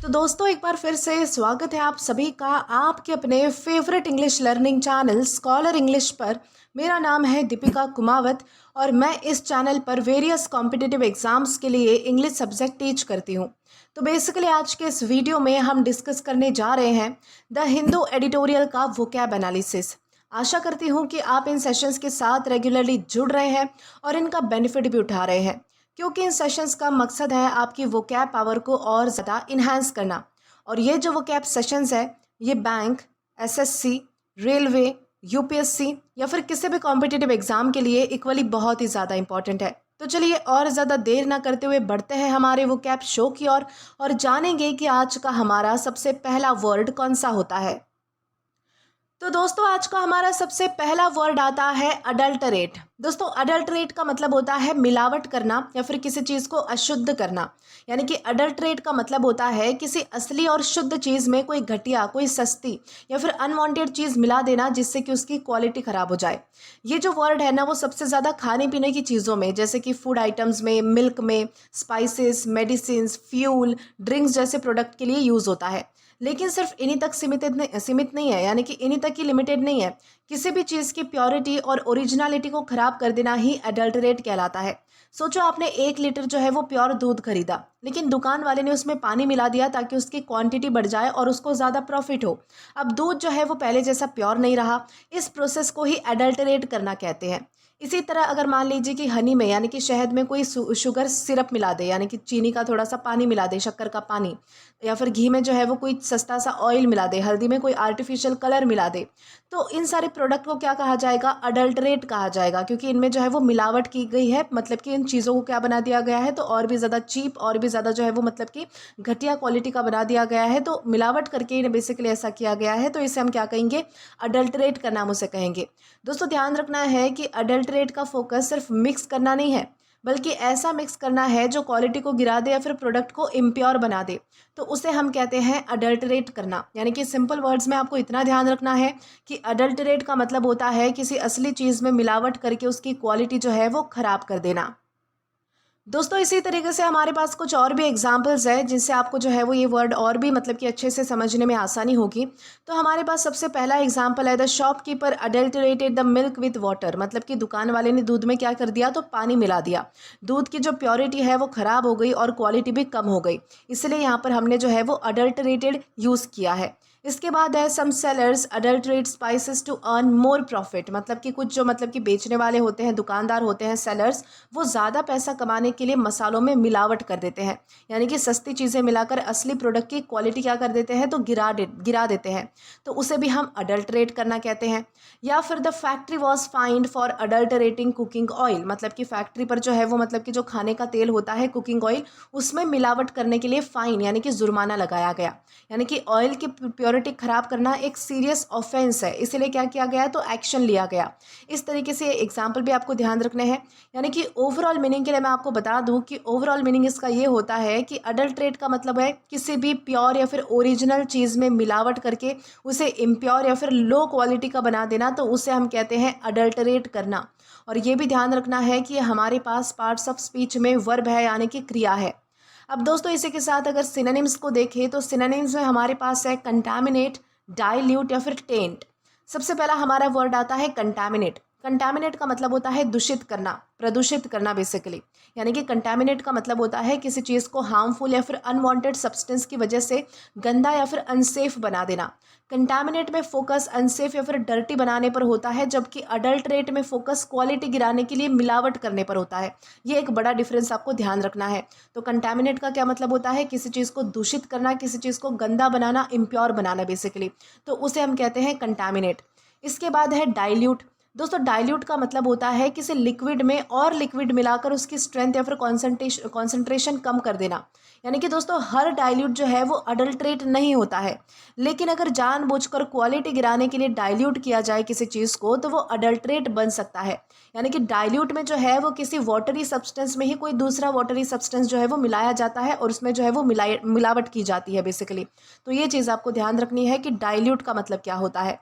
तो दोस्तों एक बार फिर से स्वागत है आप सभी का आपके अपने favourite English learning channel scholar English पर। मेरा नाम है दीपिका कुमावत और मैं इस चैनल पर वेरियस कॉम्पिटिटिव एग्जाम्स के लिए इंग्लिश सब्जेक्ट टीच करती हूँ। तो बेसिकली आज के इस वीडियो में हम डिस्कस करने जा रहे हैं द हिंदू एडिटोरियल का वोकैब एनालिसिस। आशा करती हूँ कि आप इन सेशंस के साथ रेगुलरली जुड़ रहे हैं और इनका बेनिफिट भी उठा रहे हैं, क्योंकि इन सेशंस का मकसद है आपकी वोकैब पावर को और ज़्यादा इन्हांस करना। और ये जो वोकैब सेशंस है ये बैंक, एसएससी, रेलवे, यूपीएससी या फिर किसी भी कॉम्पिटिटिव एग्जाम के लिए इक्वली बहुत ही ज़्यादा इंपॉर्टेंट है। तो चलिए और ज़्यादा देर ना करते हुए बढ़ते हैं हमारे वोकैब शो की ओर और जानेंगे कि आज का हमारा सबसे पहला वर्ड कौन सा होता है। तो दोस्तों आज का हमारा सबसे पहला वर्ड आता है अडल्टरेट। दोस्तों अडल्टरेट का मतलब होता है मिलावट करना या फिर किसी चीज़ को अशुद्ध करना। यानी कि अडल्टरेट का मतलब होता है किसी असली और शुद्ध चीज़ में कोई घटिया, कोई सस्ती या फिर अनवांटेड चीज़ मिला देना जिससे कि उसकी क्वालिटी ख़राब हो जाए। ये जो वर्ड है ना वो सबसे ज़्यादा खाने पीने की चीज़ों में, जैसे कि फूड आइटम्स में, मिल्क में, स्पाइसेस, मेडिसिन, फ्यूल, ड्रिंक्स जैसे प्रोडक्ट के लिए यूज़ होता है। लेकिन सिर्फ इन्हीं तक सीमित नहीं है, यानी कि इन्हीं तक ही लिमिटेड नहीं है। किसी भी चीज़ की प्योरिटी और ओरिजिनलिटी को ख़राब कर देना ही एडल्टरेट कहलाता है। सोचो आपने 1 लीटर जो है वो प्योर दूध खरीदा, लेकिन दुकान वाले ने उसमें पानी मिला दिया ताकि उसकी क्वांटिटी बढ़ जाए और उसको ज़्यादा प्रॉफिट हो। अब दूध जो है वो पहले जैसा प्योर नहीं रहा। इस प्रोसेस को ही एडल्टरेट करना कहते हैं। इसी तरह अगर मान लीजिए कि हनी में यानी कि शहद में कोई शुगर सिरप मिला दे, यानी कि चीनी का थोड़ा सा पानी मिला दे, शक्कर का पानी, या फिर घी में जो है वो कोई सस्ता सा ऑयल मिला दे, हल्दी में कोई आर्टिफिशियल कलर मिला दे, तो इन सारे प्रोडक्ट को क्या कहा जाएगा? अडल्टरेट कहा जाएगा, क्योंकि इनमें जो है वो मिलावट की गई है। मतलब कि इन चीज़ों को क्या बना दिया गया है, तो और भी ज़्यादा चीप, और भी ज़्यादा जो है वो मतलब कि घटिया क्वालिटी का बना दिया गया है। तो मिलावट करके इन्हें बेसिकली ऐसा किया गया है, तो इसे हम क्या कहेंगे? अडल्टरेट का नाम उसे कहेंगे। दोस्तों ध्यान रखना है कि अडल्टरेट का फोकस सिर्फ मिक्स करना नहीं है, बल्कि ऐसा मिक्स करना है जो क्वालिटी को गिरा दे या फिर प्रोडक्ट को इम्प्योर बना दे, तो उसे हम कहते हैं अडल्टरेट करना। यानी कि सिंपल वर्ड्स में आपको इतना ध्यान रखना है कि अडल्टरेट का मतलब होता है किसी असली चीज़ में मिलावट करके उसकी क्वालिटी जो है वो ख़राब कर देना। दोस्तों इसी तरीके से हमारे पास कुछ और भी एग्जाम्पल्स है जिनसे आपको जो है वो ये वर्ड और भी मतलब कि अच्छे से समझने में आसानी होगी। तो हमारे पास सबसे पहला एग्जाम्पल है the shopkeeper adulterated the milk with water. मतलब कि दुकान वाले ने दूध में क्या कर दिया? तो पानी मिला दिया। दूध की जो प्योरिटी है वो ख़राब हो गई और क्वालिटी भी कम हो गई, इसलिए यहाँ पर हमने जो है वो अडल्टरेटेड यूज़ किया है। इसके बाद है some sellers adulterate spices to earn more profit. मतलब कि कुछ जो मतलब कि बेचने वाले होते हैं, दुकानदार होते हैं, सेलर्स, वो ज़्यादा पैसा कमाने के लिए मसालों में मिलावट कर देते हैं। यानी कि सस्ती चीज़ें मिलाकर असली प्रोडक्ट की क्वालिटी क्या कर देते हैं? तो गिरा देते हैं। तो उसे भी हम अडल्टरेट करना कहते हैं। या फिर the factory was fined for adulterating cooking oil. मतलब कि फैक्ट्री पर जो है वो मतलब कि जो खाने का तेल होता है, कुकिंग ऑयल, उसमें मिलावट करने के लिए फ़ाइन यानी कि जुर्माना लगाया गया। यानी कि ऑयल की प्योरिटी खराब करना एक सीरियस ऑफेंस है, इसीलिए क्या किया गया? तो एक्शन लिया गया। इस तरीके से एग्जाम्पल भी आपको ध्यान रखने हैं। यानी कि ओवरऑल मीनिंग के लिए मैं आपको बता दूं कि ओवरऑल मीनिंग इसका ये होता है कि अडल्ट्रेट का मतलब है किसी भी प्योर या फिर ओरिजिनल चीज़ में मिलावट करके उसे इम्प्योर या फिर लो क्वालिटी का बना देना, तो उसे हम कहते हैं अडल्टरेट करना। और ये भी ध्यान रखना है कि हमारे पास पार्ट्स ऑफ स्पीच में वर्ब है, यानी कि क्रिया है। अब दोस्तों इसी के साथ अगर सिनोनिम्स को देखें तो सिनोनिम्स में हमारे पास है कंटामिनेट, डाइल्यूट या फिर टेंट। सबसे पहला हमारा वर्ड आता है कंटामिनेट। कंटामिनेट का मतलब होता है दूषित करना, प्रदूषित करना बेसिकली। यानी कि कंटामिनेट का मतलब होता है किसी चीज़ को हार्मफुल या फिर अनवांटेड सब्सटेंस की वजह से गंदा या फिर अनसेफ बना देना। कंटामिनेट में फोकस अनसेफ या फिर डर्टी बनाने पर होता है, जबकि अडल्ट्रेट में फोकस क्वालिटी गिराने के लिए मिलावट करने पर होता है। ये एक बड़ा डिफरेंस आपको ध्यान रखना है। तो कंटामिनेट का क्या मतलब होता है? किसी चीज़ को दूषित करना, किसी चीज़ को गंदा बनाना, इम्प्योर बनाना बेसिकली, तो उसे हम कहते हैं कंटामिनेट। इसके बाद है डाइल्यूट। दोस्तों डाइल्यूट का मतलब होता है किसी लिक्विड में और लिक्विड मिलाकर उसकी स्ट्रेंथ या फिर कॉन्सेंट्रेशन कम कर देना। यानी कि दोस्तों हर डाइल्यूट जो है वो अडल्ट्रेट नहीं होता है, लेकिन अगर जानबूझकर क्वालिटी गिराने के लिए डाइल्यूट किया जाए किसी चीज़ को, तो वो अडल्ट्रेट बन सकता है। यानी कि डाइल्यूट में जो है वो किसी वाटरी सब्सटेंस में ही कोई दूसरा वाटरी सब्सटेंस जो है वो मिलाया जाता है और उसमें जो है वो मिलावट की जाती है बेसिकली। तो ये चीज़ आपको ध्यान रखनी है कि डाइल्यूट का मतलब क्या होता है।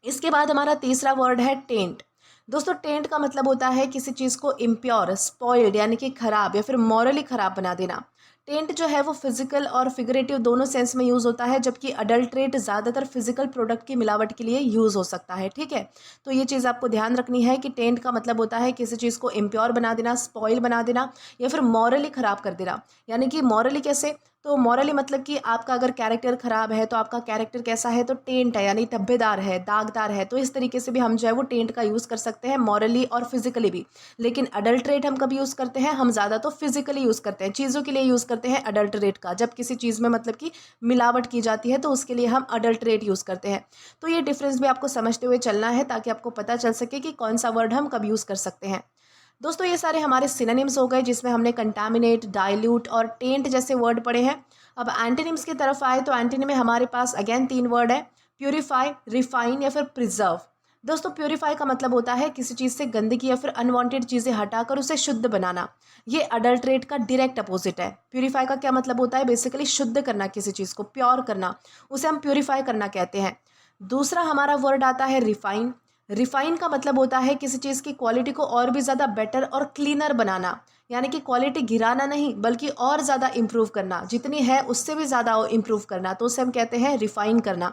इसके बाद हमारा तीसरा वर्ड है टेंट। दोस्तों टेंट का मतलब होता है किसी चीज़ को इम्प्योर, स्पॉइल्ड यानी कि खराब या फिर मॉरली खराब बना देना। टेंट जो है वो फिजिकल और फिगरेटिव दोनों सेंस में यूज़ होता है, जबकि अडल्ट्रेट ज़्यादातर फिजिकल प्रोडक्ट की मिलावट के लिए यूज़ हो सकता है। ठीक है, तो ये चीज़ आपको ध्यान रखनी है कि टेंट का मतलब होता है किसी चीज़ को इम्प्योर बना देना, स्पॉइल बना देना या फिर मॉरली ख़राब कर देना। यानी कि मॉरली कैसे, तो मॉरली मतलब कि आपका अगर कैरेक्टर ख़राब है तो आपका कैरेक्टर कैसा है, तो टेंट है यानी धब्बेदार है, दागदार है। तो इस तरीके से भी हम जो है वो टेंट का यूज़ कर सकते हैं मॉरली और फिजिकली भी। लेकिन अडल्ट्रेट हम कब यूज़ करते हैं, हम ज़्यादा तो फिजिकली यूज़ करते हैं, चीज़ों के लिए यूज़ करते हैं अडल्ट्रेट का। जब किसी चीज़ में मतलब कि मिलावट की जाती है तो उसके लिए हम अडल्ट्रेट यूज़ करते हैं। तो ये डिफरेंस भी आपको समझते हुए चलना है ताकि आपको पता चल सके कि कौन सा वर्ड हम कब यूज़ कर सकते हैं। दोस्तों ये सारे हमारे सिनोनिम्स हो गए, जिसमें हमने कंटामिनेट, डाइल्यूट और टेंट जैसे वर्ड पढ़े हैं। अब एंटोनिम्स की तरफ आए तो एंटोनिम में हमारे पास अगेन 3 वर्ड है, प्यूरिफाई, रिफाइन या फिर प्रिजर्व। दोस्तों प्यूरिफाई का मतलब होता है किसी चीज़ से गंदगी या फिर अनवांटेड चीज़ें हटाकर उसे शुद्ध बनाना। ये अडल्ट्रेट का डायरेक्ट अपोजिट है। प्यूरिफाई का क्या मतलब होता है, बेसिकली शुद्ध करना, किसी चीज़ को प्योर करना, उसे हम प्यूरिफाई करना कहते हैं। दूसरा हमारा वर्ड आता है रिफाइन। रिफाइन का मतलब होता है किसी चीज़ की क्वालिटी को और भी ज़्यादा बेटर और क्लीनर बनाना, यानी कि क्वालिटी गिराना नहीं बल्कि और ज़्यादा इम्प्रूव करना, जितनी है उससे भी ज़्यादा इम्प्रूव करना, तो उसे हम कहते हैं रिफाइन करना।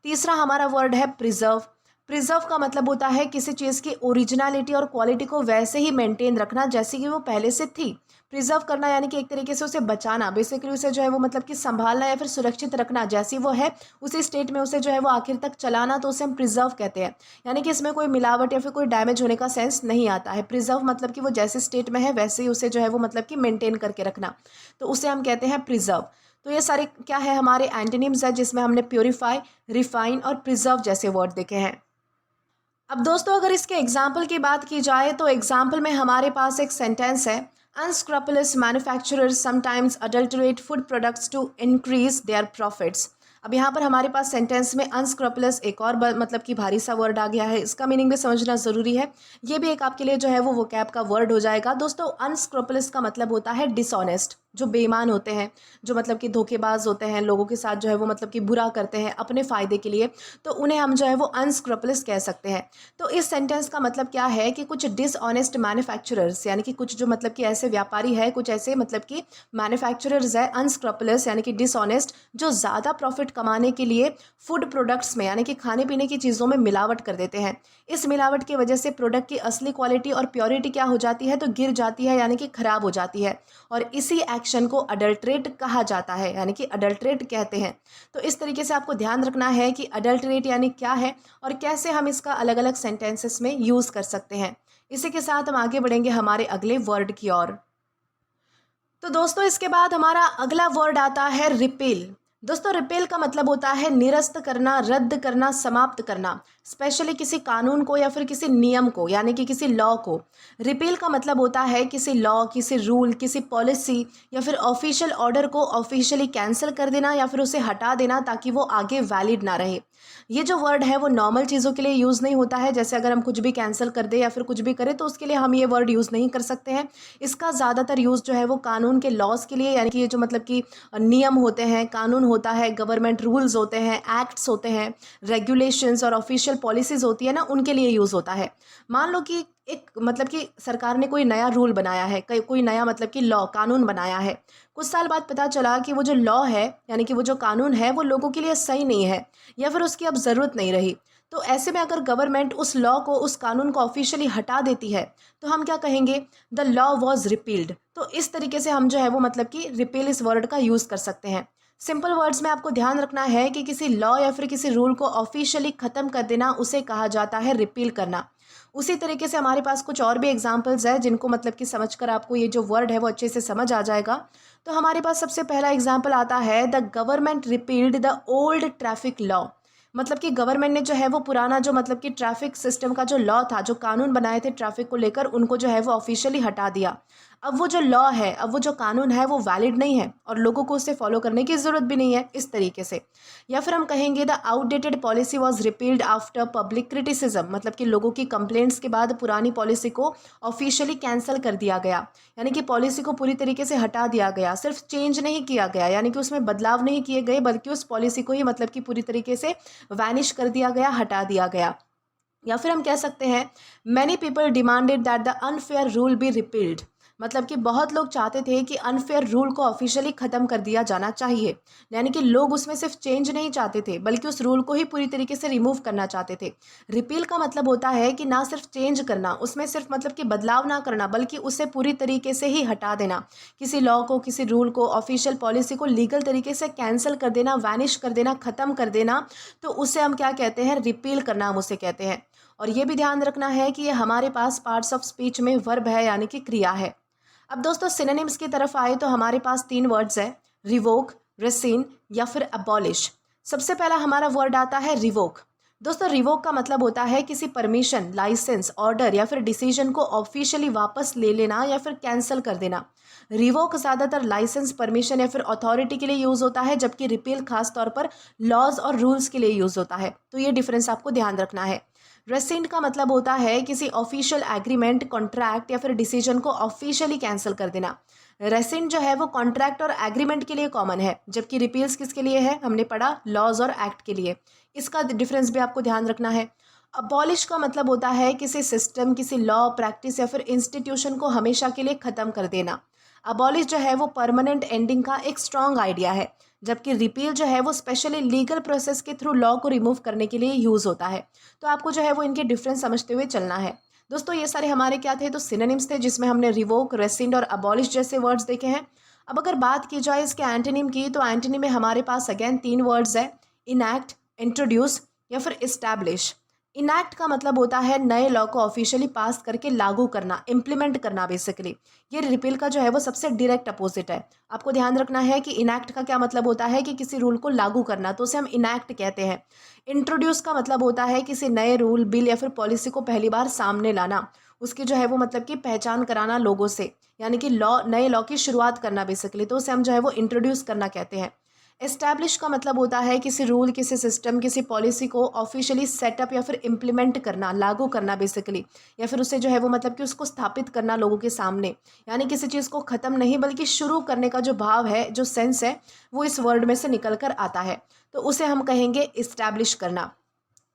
तीसरा हमारा वर्ड है प्रिजर्व। प्रिजर्व का मतलब होता है किसी चीज़ की ओरिजिनलिटी और क्वालिटी को वैसे ही मेंटेन रखना जैसी कि वो पहले से थी। प्रिजर्व करना यानी कि एक तरीके से उसे बचाना, बेसिकली उसे जो है वो मतलब कि संभालना या फिर सुरक्षित रखना, जैसी वो है उसी स्टेट में उसे जो है वो आखिर तक चलाना, तो उसे हम प्रिजर्व कहते हैं। यानी कि इसमें कोई मिलावट या फिर कोई डैमेज होने का सेंस नहीं आता है। प्रिजर्व मतलब कि वो जैसे स्टेट में है वैसे ही उसे जो है वो मतलब कि मेंटेन करके रखना, तो उसे हम कहते हैं प्रिजर्व। तो ये सारे क्या है, हमारे एंटोनिम्स है, जिसमें हमने प्योरीफाई, रिफाइन और प्रिजर्व जैसे वर्ड देखे हैं। अब दोस्तों अगर इसके एग्जाम्पल की बात की जाए तो एग्जाम्पल में हमारे पास एक सेंटेंस है, unscrupulous manufacturers sometimes adulterate food products to increase their profits. अब यहाँ पर हमारे पास सेंटेंस में अनस्क्रपलस एक और मतलब कि भारी सा वर्ड आ गया है, इसका मीनिंग भी समझना ज़रूरी है। ये भी एक आपके लिए जो है वो वोकैब का वर्ड हो जाएगा। दोस्तों अनस्क्रपलस का मतलब होता है डिसऑनेस्ट, जो बेईमान होते हैं, जो मतलब कि धोखेबाज होते हैं, लोगों के साथ जो है वो मतलब कि बुरा करते हैं अपने फ़ायदे के लिए, तो उन्हें हम जो है वो अनस्क्रपलस कह सकते हैं। तो इस सेंटेंस का मतलब क्या है कि कुछ डिसऑनेस्ट मैन्युफैक्चरर्स, यानी कि कुछ जो मतलब कि ऐसे व्यापारी है, कुछ ऐसे मतलब कि मैन्युफैक्चरर्स है अनस्क्रपलस यानी कि डिसऑनेस्ट, जो ज़्यादा प्रॉफिट कमाने के लिए फूड प्रोडक्ट्स में यानी कि खाने पीने की चीज़ों में मिलावट कर देते हैं। इस मिलावट की वजह से प्रोडक्ट की असली क्वालिटी और प्योरिटी क्या हो जाती है, तो गिर जाती है, यानी कि ख़राब हो जाती है। और इसी एक्शन को अडल्ट्रेट कहा जाता है, यानी कि अडल्ट्रेट कहते हैं। तो इस तरीके से आपको ध्यान रखना है कि अडल्ट्रेट यानी क्या है और कैसे हम इसका अलग अलग सेंटेंसेस में यूज़ कर सकते हैं। इसी के साथ हम आगे बढ़ेंगे हमारे अगले वर्ड की ओर। तो दोस्तों इसके बाद हमारा अगला वर्ड आता है रिपेल। दोस्तों रिपेल का मतलब होता है निरस्त करना, रद्द करना, समाप्त करना, स्पेशली किसी कानून को या फिर किसी नियम को, यानी कि किसी लॉ को। रिपेल का मतलब होता है किसी लॉ, किसी रूल, किसी पॉलिसी या फिर ऑफिशियल ऑर्डर को ऑफिशियली कैंसिल कर देना या फिर उसे हटा देना ताकि वो आगे वैलिड ना रहे। ये जो वर्ड है वो नॉर्मल चीज़ों के लिए यूज़ नहीं होता है, जैसे अगर हम कुछ भी कैंसिल कर दे या फिर कुछ भी करें तो उसके लिए हम ये वर्ड यूज़ नहीं कर सकते हैं। इसका ज़्यादातर यूज़ जो है वो कानून के लॉज के लिए, यानी कि ये जो मतलब कि नियम होते हैं, कानून होता है, गवर्नमेंट रूल्स होते हैं, एक्ट्स होते हैं, रेगुलेशंस और ऑफिशियल पॉलिसीज़ होती है ना, उनके लिए यूज़ होता है। मान लो कि एक मतलब कि सरकार ने कोई नया रूल बनाया है, कोई नया मतलब कि लॉ, कानून बनाया है। कुछ साल बाद पता चला कि वो जो लॉ है, यानी कि वो जो कानून है, वो लोगों के लिए सही नहीं है या फिर उसकी अब ज़रूरत नहीं रही। तो ऐसे में अगर गवर्नमेंट उस लॉ को, उस कानून को ऑफिशियली हटा देती है तो हम क्या कहेंगे, द लॉ वॉज रिपील्ड। तो इस तरीके से हम जो है वो मतलब कि रिपील इस वर्ड का यूज़ कर सकते हैं। सिंपल वर्ड्स में आपको ध्यान रखना है कि किसी लॉ या फिर किसी रूल को ऑफिशियली ख़त्म कर देना, उसे कहा जाता है रिपील करना। उसी तरीके से हमारे पास कुछ और भी एग्जांपल्स है जिनको मतलब कि समझकर आपको ये जो वर्ड है वो अच्छे से समझ आ जाएगा। तो हमारे पास सबसे पहला एग्जांपल आता है, the government repealed the old traffic law. मतलब कि गवर्नमेंट ने जो है वो पुराना जो मतलब कि ट्रैफिक सिस्टम का जो लॉ था, जो कानून बनाए थे ट्रैफिक को लेकर, उनको जो है वो ऑफिशियली हटा दिया। अब वो जो लॉ है, अब वो जो कानून है वो वैलिड नहीं है और लोगों को उसे फॉलो करने की ज़रूरत भी नहीं है, इस तरीके से। या फिर हम कहेंगे the outdated policy was repealed after public criticism. मतलब कि लोगों की कंप्लेंट्स के बाद पुरानी पॉलिसी को ऑफिशियली कैंसिल कर दिया गया, यानी कि पॉलिसी को पूरी तरीके से हटा दिया गया, सिर्फ चेंज नहीं किया गया, यानी कि उसमें बदलाव नहीं किए गए, बल्कि उस पॉलिसी को ही मतलब कि पूरी तरीके से वैनिश कर दिया गया, हटा दिया गया। या फिर हम कह सकते हैं many people demanded that the unfair rule be repealed. मतलब कि बहुत लोग चाहते थे कि अनफेयर रूल को ऑफिशियली ख़त्म कर दिया जाना चाहिए। यानी कि लोग उसमें सिर्फ चेंज नहीं चाहते थे, बल्कि उस रूल को ही पूरी तरीके से रिमूव करना चाहते थे। रिपील का मतलब होता है कि ना सिर्फ चेंज करना, उसमें सिर्फ मतलब कि बदलाव ना करना, बल्कि उसे पूरी तरीके से ही हटा देना। किसी लॉ को, किसी रूल को, ऑफिशियल पॉलिसी को लीगल तरीके से कैंसिल कर देना, वैनिश कर देना, ख़त्म कर देना, तो उसे हम क्या कहते हैं? रिपील करना हम उसे कहते हैं। और ये भी ध्यान रखना है कि ये हमारे पास पार्ट्स ऑफ स्पीच में वर्ब है, यानी कि क्रिया है। अब दोस्तों सिनोनिम्स की तरफ आए तो हमारे पास 3 वर्ड्स है, रिवोक, रेसिन या फिर अबॉलिश। सबसे पहला हमारा वर्ड आता है रिवोक। दोस्तों रिवोक का मतलब होता है किसी परमिशन, लाइसेंस, ऑर्डर या फिर डिसीजन को ऑफिशियली वापस ले लेना या फिर कैंसिल कर देना। रिवोक ज़्यादातर लाइसेंस, परमिशन या फिर अथॉरिटी के लिए यूज़ होता है, जबकि रिपील खास तौर पर लॉज और रूल्स के लिए यूज़ होता है। तो ये डिफरेंस आपको ध्यान रखना है। रेसिंड का मतलब होता है किसी ऑफिशियल एग्रीमेंट, कॉन्ट्रैक्ट या फिर डिसीजन को ऑफिशियली कैंसिल कर देना। रेसिंड जो है वो कॉन्ट्रैक्ट और एग्रीमेंट के लिए कॉमन है, जबकि रिपील्स किसके लिए है? हमने पढ़ा लॉज और एक्ट के लिए। इसका डिफरेंस भी आपको ध्यान रखना है। अबॉलिश का मतलब होता है किसी सिस्टम, किसी लॉ, प्रैक्टिस या फिर इंस्टीट्यूशन को हमेशा के लिए ख़त्म कर देना। अबॉलिश जो है वो परमानेंट एंडिंग का एक स्ट्रॉन्ग आइडिया है, जबकि रिपील जो है वो स्पेशली लीगल प्रोसेस के थ्रू लॉ को रिमूव करने के लिए यूज़ होता है। तो आपको जो है वो इनके डिफरेंस समझते हुए चलना है। दोस्तों ये सारे हमारे क्या थे? तो सिनोनिम्स थे, जिसमें हमने रिवोक, रेसिंड और अबॉलिश जैसे वर्ड्स देखे हैं। अब अगर बात की जाए इसके एंटोनिम की, तो एंटोनिम में हमारे पास अगेन 3 वर्ड्स है, इनैक्ट, इंट्रोड्यूस या फिर इस्टैब्लिश। इनैक्ट का मतलब होता है नए लॉ को ऑफिशियली पास करके लागू करना, इम्प्लीमेंट करना बेसिकली। ये रिपील का जो है वो सबसे डायरेक्ट अपोजिट है। आपको ध्यान रखना है कि इनैक्ट का क्या मतलब होता है कि किसी रूल को लागू करना, तो उसे हम इनैक्ट कहते हैं। इंट्रोड्यूस का मतलब होता है किसी नए रूल, बिल या फिर पॉलिसी को पहली बार सामने लाना, उसकी जो है वो मतलब कि पहचान कराना लोगों से, यानी कि नए लॉ की शुरुआत करना बेसिकली, तो उसे हम जो है वो इंट्रोड्यूस करना कहते हैं। एस्टैब्लिश का मतलब होता है किसी रूल, किसी सिस्टम, किसी पॉलिसी को ऑफिशियली सेटअप या फिर इम्प्लीमेंट करना, लागू करना बेसिकली, या फिर उसे जो है वो मतलब कि उसको स्थापित करना लोगों के सामने। यानी किसी चीज़ को ख़त्म नहीं, बल्कि शुरू करने का जो भाव है, जो सेंस है, वो इस वर्ड में से निकल कर आता है, तो उसे हम कहेंगे इस्टैब्लिश करना।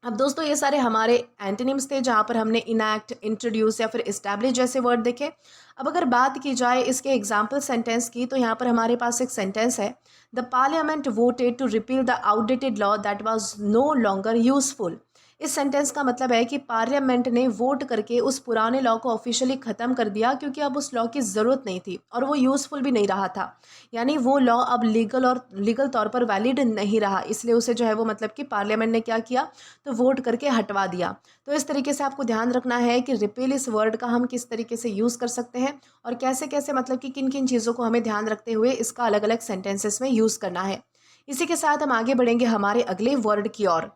अब दोस्तों ये सारे हमारे एंटोनिम्स थे, जहाँ पर हमने इनैक्ट, इंट्रोड्यूस या फिर इस्टैब्लिश जैसे वर्ड देखे। अब अगर बात की जाए इसके एग्जाम्पल सेंटेंस की, तो यहाँ पर हमारे पास एक सेंटेंस है, the parliament voted to repeal the outdated law that was no longer useful. इस सेंटेंस का मतलब है कि पार्लियामेंट ने वोट करके उस पुराने लॉ को ऑफिशियली ख़त्म कर दिया, क्योंकि अब उस लॉ की ज़रूरत नहीं थी और वो यूज़फुल भी नहीं रहा था। यानी वो लॉ अब लीगल तौर पर वैलिड नहीं रहा, इसलिए उसे जो है वो मतलब कि पार्लियामेंट ने क्या किया? तो वोट करके हटवा दिया। तो इस तरीके से आपको ध्यान रखना है कि रिपील इस वर्ड का हम किस तरीके से यूज़ कर सकते हैं, और कैसे कैसे मतलब कि किन किन चीज़ों को हमें ध्यान रखते हुए इसका अलग अलग सेंटेंसेस में यूज़ करना है। इसी के साथ हम आगे बढ़ेंगे हमारे अगले वर्ड की ओर।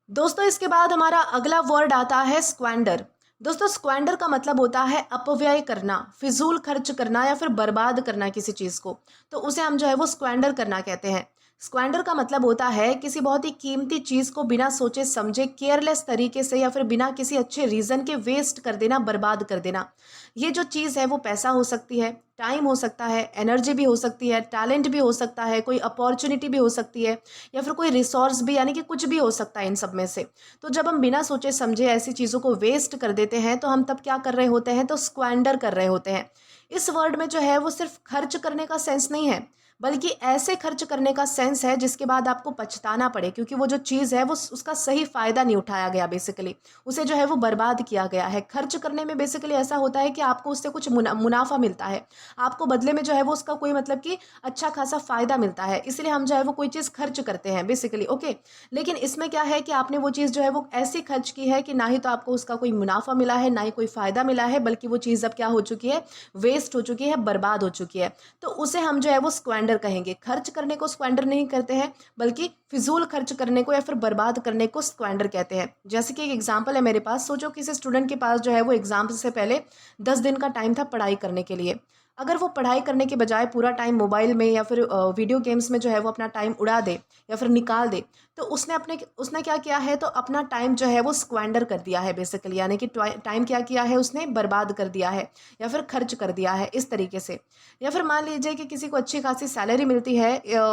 दोस्तों इसके बाद हमारा अगला वर्ड आता है स्क्वैंडर। दोस्तों स्क्वैंडर का मतलब होता है अपव्यय करना, फिजूल खर्च करना या फिर बर्बाद करना किसी चीज़ को, तो उसे हम जो है वो स्क्वैंडर करना कहते हैं। स्क्वैंडर का मतलब होता है किसी बहुत ही कीमती चीज़ को बिना सोचे समझे, केयरलेस तरीके से या फिर बिना किसी अच्छे रीज़न के वेस्ट कर देना, बर्बाद कर देना। ये जो चीज़ है वो पैसा हो सकती है, टाइम हो सकता है, एनर्जी भी हो सकती है, टैलेंट भी हो सकता है, कोई अपॉर्चुनिटी भी हो सकती है, या फिर कोई रिसोर्स भी, यानी कि कुछ भी हो सकता है इन सब में से। तो जब हम बिना सोचे समझे ऐसी चीज़ों को वेस्ट कर देते हैं, तो हम तब क्या कर रहे होते हैं? तो स्क्वैंडर कर रहे होते हैं। इस वर्ड में जो है वो सिर्फ खर्च करने का सेंस नहीं है, बल्कि ऐसे खर्च करने का सेंस है जिसके बाद आपको पछताना पड़े, क्योंकि वो जो चीज़ है वो उसका सही फ़ायदा नहीं उठाया गया, बेसिकली उसे जो है वो बर्बाद किया गया है। खर्च करने में बेसिकली ऐसा होता है कि आपको उससे कुछ मुनाफा मिलता है, आपको बदले में जो है वो उसका कोई मतलब कि अच्छा खासा फ़ायदा मिलता है, इसलिए हम जो है वो कोई चीज़ खर्च करते हैं बेसिकली, ओके। लेकिन इसमें क्या है कि आपने वो चीज़ जो है वो ऐसी खर्च की है कि ना ही तो आपको उसका कोई मुनाफा मिला है, ना ही कोई फ़ायदा मिला है, बल्कि वो चीज़ अब क्या हो चुकी है? वेस्ट हो चुकी है, बर्बाद हो चुकी है। तो उसे हम जो है वो स्क्वैंडर कहेंगे। खर्च करने को स्क्वैंडर नहीं करते हैं, बल्कि फिजूल खर्च करने को या फिर बर्बाद करने को स्क्वैंडर कहते हैं। जैसे कि एक एग्जांपल है मेरे पास, सोचो किसी स्टूडेंट के पास जो है वो एग्जाम से पहले 10 दिन का टाइम था पढ़ाई करने के लिए। अगर वो पढ़ाई करने के बजाय पूरा टाइम मोबाइल में या फिर वीडियो गेम्स में जो है वो अपना टाइम उड़ा दे या फिर निकाल दे, तो उसने क्या किया है, तो अपना टाइम जो है वो स्क्वेंडर कर दिया है बेसिकली, यानी कि टाइम क्या किया है उसने, बर्बाद कर दिया है या फिर खर्च कर दिया है इस तरीके से। या फिर मान लीजिए कि किसी को अच्छी खासी सैलरी मिलती है,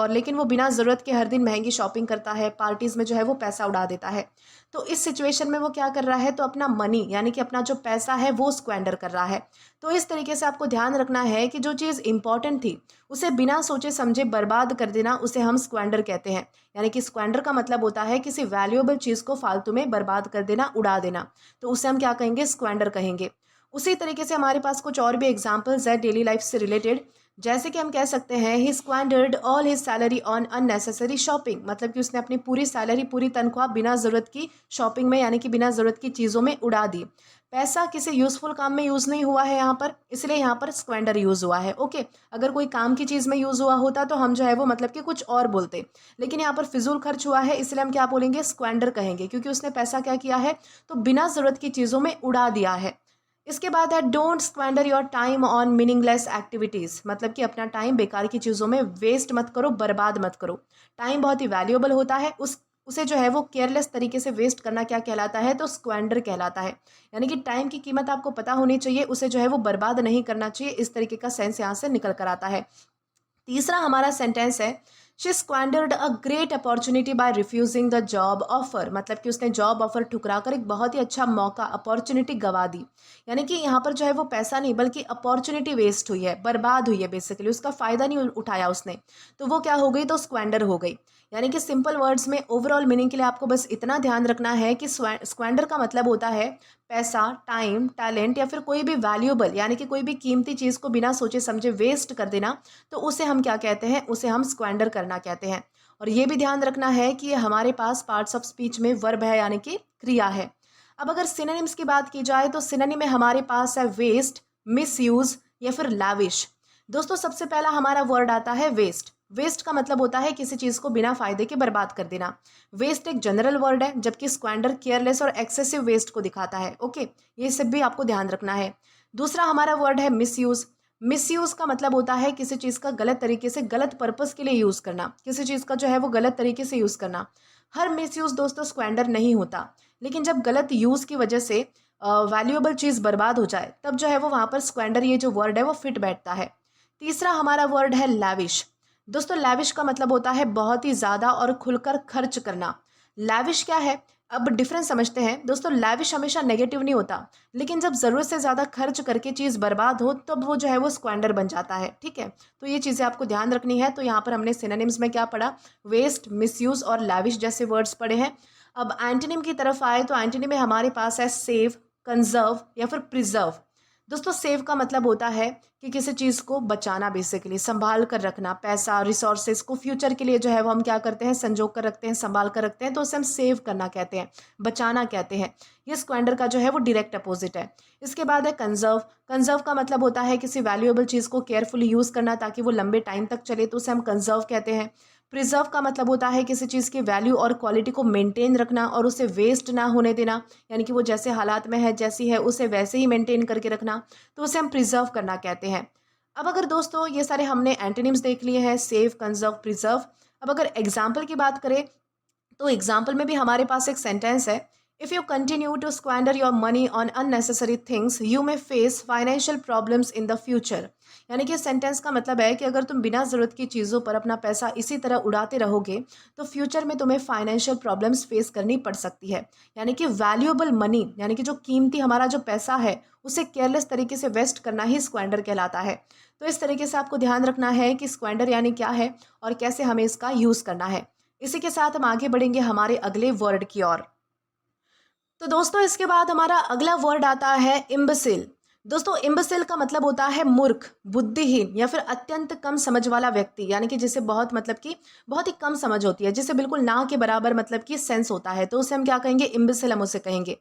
लेकिन वो बिना ज़रूरत के हर दिन महंगी शॉपिंग करता है, पार्टीज़ में जो है वो पैसा उड़ा देता है। तो इस सिचुएशन में वो क्या कर रहा है, तो अपना मनी यानी कि अपना जो पैसा है वो स्क्वेंडर कर रहा है। तो इस तरीके से आपको ध्यान रखना है कि जो चीज़ इंपॉर्टेंट थी उसे बिना सोचे समझे बर्बाद कर देना, उसे हम स्क्वेंडर कहते हैं। यानी कि स्क्वेंडर का मतलब होता है किसी वैल्यूएबल चीज़ को फालतू में बर्बाद कर देना, उड़ा देना। तो उसे हम क्या कहेंगे, स्क्वेंडर कहेंगे। उसी तरीके से हमारे पास कुछ और भी एग्जाम्पल्स है डेली लाइफ से रिलेटेड। जैसे कि हम कह सकते हैं, he squandered all his salary on unnecessary shopping, मतलब कि उसने अपनी पूरी सैलरी, पूरी तनख्वाह बिना ज़रूरत की शॉपिंग में यानी कि बिना ज़रूरत की चीज़ों में उड़ा दी। पैसा किसी यूज़फुल काम में यूज़ नहीं हुआ है यहाँ पर, इसलिए यहाँ पर स्क्वेंडर यूज़ हुआ है। ओके, अगर कोई काम की चीज़ में यूज़ हुआ होता तो हम जो है वो मतलब कि कुछ और बोलते, लेकिन यहाँ पर फिजूल खर्च हुआ है, इसलिए हम क्या बोलेंगे, स्क्वेंडर कहेंगे, क्योंकि उसने पैसा क्या किया है, तो बिना ज़रूरत की चीज़ों में उड़ा दिया है। इसके बाद है, don't squander your time on meaningless activities, मतलब कि अपना टाइम बेकार की चीज़ों में वेस्ट मत करो, बर्बाद मत करो। टाइम बहुत ही वैल्यूएबल होता है, उसे जो है वो केयरलेस तरीके से वेस्ट करना क्या कहलाता है, तो स्क्वेंडर कहलाता है। यानी कि टाइम की कीमत आपको पता होनी चाहिए, उसे जो है वो बर्बाद नहीं करना चाहिए, इस तरीके का सेंस यहाँ से निकल कर आता है। तीसरा हमारा सेंटेंस है, she squandered a great opportunity by refusing the job offer, मतलब कि उसने जॉब ऑफर ठुकरा कर एक बहुत ही अच्छा मौका, अपॉर्चुनिटी गवा दी। यानी कि यहाँ पर जो है वो पैसा नहीं बल्कि अपॉर्चुनिटी वेस्ट हुई है, बर्बाद हुई है, बेसिकली उसका फ़ायदा नहीं उठाया उसने, तो वो क्या हो गई, तो स्क्वेंडर हो गई। यानी कि सिंपल वर्ड्स में ओवरऑल मीनिंग के लिए आपको बस इतना ध्यान रखना है कि स्क्वेंडर का मतलब होता है पैसा, टाइम, टैलेंट या फिर कोई भी वैल्यूएबल यानी कि कोई भी कीमती चीज़ को बिना सोचे समझे वेस्ट कर देना, तो उसे हम क्या कहते हैं, उसे हम स्क्वेंडर करना कहते हैं। और ये भी ध्यान रखना है कि हमारे पास पार्ट्स ऑफ स्पीच में वर्ब है यानी कि क्रिया है। अब अगर सिनोनिम्स की बात की जाए तो सिनोनिम में हमारे पास है वेस्ट, मिसयूज या फिर लैविश। दोस्तों सबसे पहला हमारा वर्ड आता है वेस्ट। वेस्ट का मतलब होता है किसी चीज़ को बिना फायदे के बर्बाद कर देना। वेस्ट एक जनरल वर्ड है, जबकि स्क्वेंडर केयरलेस और एक्सेसिव वेस्ट को दिखाता है। ओके, ये सब भी आपको ध्यान रखना है। दूसरा हमारा वर्ड है मिसयूज। मिसयूज का मतलब होता है किसी चीज़ का गलत तरीके से, गलत पर्पस के लिए यूज़ करना, किसी चीज़ का जो है वो गलत तरीके से यूज़ करना। हर मिसयूज दोस्तों स्क्वेंडर नहीं होता, लेकिन जब गलत यूज़ की वजह से वैल्यूएबल चीज़ बर्बाद हो जाए, तब जो है वो वहाँ पर स्क्वेंडर ये जो वर्ड है वो फिट बैठता है। तीसरा हमारा वर्ड है लैविश। दोस्तों लैविश का मतलब होता है बहुत ही ज़्यादा और खुलकर खर्च करना। लैविश क्या है, अब डिफरेंस समझते हैं दोस्तों। लैविश हमेशा नेगेटिव नहीं होता, लेकिन जब ज़रूरत से ज़्यादा खर्च करके चीज़ बर्बाद हो तब वो जो है वो स्क्वेंडर बन जाता है। ठीक है, तो ये चीज़ें आपको ध्यान रखनी है। तो यहाँ पर हमने सिनोनिम्स में क्या पढ़ा, वेस्ट, मिसयूज और लैविश जैसे वर्ड्स पढ़े हैं। अब एंटोनिम की तरफ आए तो एंटोनिम में हमारे पास है सेव, कंजर्व या फिर प्रिजर्व। दोस्तों सेव का मतलब होता है कि किसी चीज़ को बचाना, बेसिकली संभाल कर रखना, पैसा, रिसोर्सेज को फ्यूचर के लिए जो है वो हम क्या करते हैं, संजो कर रखते हैं, संभाल कर रखते हैं, तो उसे हम सेव करना कहते हैं, बचाना कहते हैं। ये स्क्वेंडर का जो है वो डायरेक्ट अपोजिट है। इसके बाद है कंजर्व। कंजर्व का मतलब होता है किसी वैल्यूएबल चीज़ को केयरफुली यूज़ करना ताकि वो लंबे टाइम तक चले, तो उसे हम कंजर्व कहते हैं। प्रिजर्व का मतलब होता है किसी चीज़ की वैल्यू और क्वालिटी को मेंटेन रखना और उसे वेस्ट ना होने देना, यानी कि वो जैसे हालात में है, जैसी है, उसे वैसे ही मेंटेन करके रखना, तो उसे हम प्रिजर्व करना कहते हैं। अब अगर दोस्तों ये सारे हमने एंटोनिम्स देख लिए हैं, सेव, कंजर्व, प्रिजर्व। अब अगर एग्जाम्पल की बात करें तो एग्जाम्पल में भी हमारे पास एक सेंटेंस है, if you continue to squander your money on unnecessary things you may face financial problems in the future. यानी कि सेंटेंस का मतलब है कि अगर तुम बिना ज़रूरत की चीज़ों पर अपना पैसा इसी तरह उड़ाते रहोगे तो फ्यूचर में तुम्हें फाइनेंशियल प्रॉब्लम्स फेस करनी पड़ सकती है। यानी कि वैल्यूएबल मनी यानी कि जो कीमती हमारा जो पैसा है उसे केयरलेस तरीके से वेस्ट करना ही स्क्वेंडर कहलाता है। तो इस तरीके से आपको ध्यान रखना है कि स्क्वेंडर यानी क्या है और कैसे हमें इसका यूज़ करना है। इसी के साथ हम आगे बढ़ेंगे हमारे अगले वर्ड की ओर। तो दोस्तों इसके बाद हमारा अगला वर्ड आता है इम्बेसिल। दोस्तों इम्बेसिल का मतलब होता है मूर्ख, बुद्धिहीन या फिर अत्यंत कम समझ वाला व्यक्ति, यानी कि जिसे बहुत मतलब कि बहुत ही कम समझ होती है, जिसे बिल्कुल ना के बराबर मतलब कि सेंस होता है, तो उसे हम क्या कहेंगे, इम्बेसिल हम उसे कहेंगे।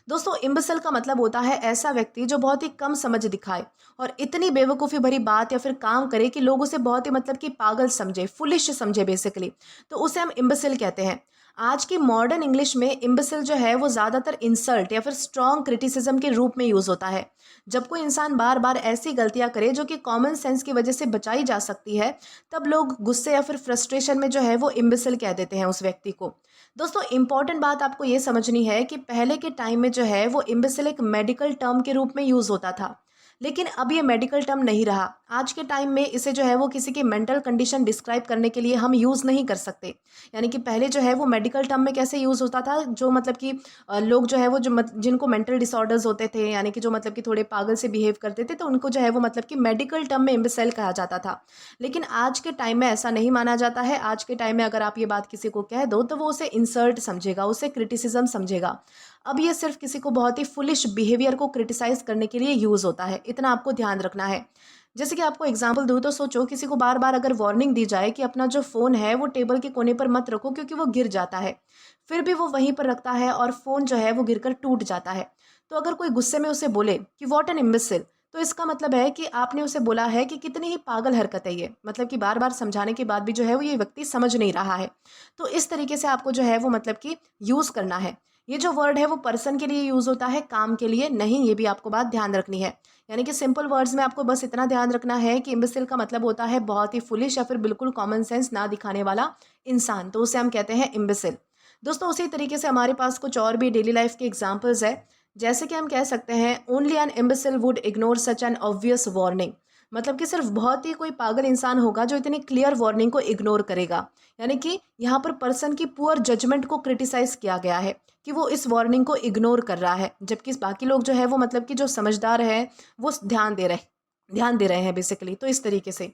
दोस्तों इम्बेसिल का मतलब होता है ऐसा व्यक्ति जो बहुत ही कम समझ दिखाए और इतनी बेवकूफ़ी भरी बात या फिर काम करे कि लोग उसे बहुत ही मतलब कि पागल समझे, फुलिश समझे बेसिकली, तो उसे हम इम्बेसिल कहते हैं। आज की मॉडर्न इंग्लिश में इम्बेसिल जो है वो ज़्यादातर इंसल्ट या फिर स्ट्रॉन्ग क्रिटिसिज्म के रूप में यूज़ होता है। जब कोई इंसान बार बार ऐसी गलतियां करे जो कि कॉमन सेंस की वजह से बचाई जा सकती है, तब लोग गुस्से या फिर फ्रस्ट्रेशन में जो है वो इम्बेसिल कह देते हैं उस व्यक्ति को। दोस्तों, इंपॉर्टेंट बात आपको ये समझनी है कि पहले के टाइम में जो है वो इम्बेसिल एक मेडिकल टर्म के रूप में यूज़ होता था, लेकिन अब ये मेडिकल टर्म नहीं रहा। आज के टाइम में इसे जो है वो किसी की मेंटल कंडीशन डिस्क्राइब करने के लिए हम यूज़ नहीं कर सकते। यानी कि पहले जो है वो मेडिकल टर्म में कैसे यूज़ होता था, जो मतलब कि लोग जो है वो जिनको मेंटल डिसऑर्डर्स होते थे, यानी कि जो मतलब कि थोड़े पागल से बिहेव करते थे, तो उनको जो है वो मतलब कि मेडिकल टर्म में इम्बेसिल कहा जाता था। लेकिन आज के टाइम में ऐसा नहीं माना जाता है। आज के टाइम में अगर आप ये बात किसी को कह दो तो वो उसे इंसल्ट समझेगा, उसे क्रिटिसिज्म समझेगा। अब ये सिर्फ किसी को बहुत ही फुलिश बिहेवियर को क्रिटिसाइज करने के लिए यूज़ होता है, इतना आपको ध्यान रखना है। जैसे कि आपको एग्जांपल दूँ तो सोचो, किसी को बार बार अगर वार्निंग दी जाए कि अपना जो फ़ोन है वो टेबल के कोने पर मत रखो क्योंकि वो गिर जाता है, फिर भी वो वहीं पर रखता है और फ़ोन जो है वो गिरकर टूट जाता है। तो अगर कोई गुस्से में उसे बोले कि व्हाट एन इम्बेसिल, तो इसका मतलब है कि आपने उसे बोला है कि कितनी ही पागल हरकत है ये, मतलब कि बार बार समझाने के बाद भी जो है वो ये व्यक्ति समझ नहीं रहा है। तो इस तरीके से आपको जो है वो मतलब कि यूज़ करना है। ये जो वर्ड है वो पर्सन के लिए यूज़ होता है, काम के लिए नहीं, ये भी आपको बात ध्यान रखनी है। यानी कि सिंपल वर्ड्स में आपको बस इतना ध्यान रखना है कि इम्बेसिल का मतलब होता है बहुत ही फुलिश या फिर बिल्कुल कॉमन सेंस ना दिखाने वाला इंसान, तो उसे हम कहते हैं इम्बेसिल। दोस्तों, उसी तरीके से हमारे पास कुछ और भी डेली लाइफ के एग्जाम्पल्स है। जैसे कि हम कह सकते हैं, only an imbecile would ignore such an obvious warning. मतलब कि सिर्फ बहुत ही कोई पागल इंसान होगा जो इतनी क्लियर वार्निंग को इग्नोर करेगा। यानी कि यहाँ पर पर्सन की पुअर जजमेंट को क्रिटिसाइज किया गया है कि वो इस वार्निंग को इग्नोर कर रहा है, जबकि बाकी लोग जो है वो मतलब कि जो समझदार है वो ध्यान दे रहे हैं बेसिकली। तो इस तरीके से,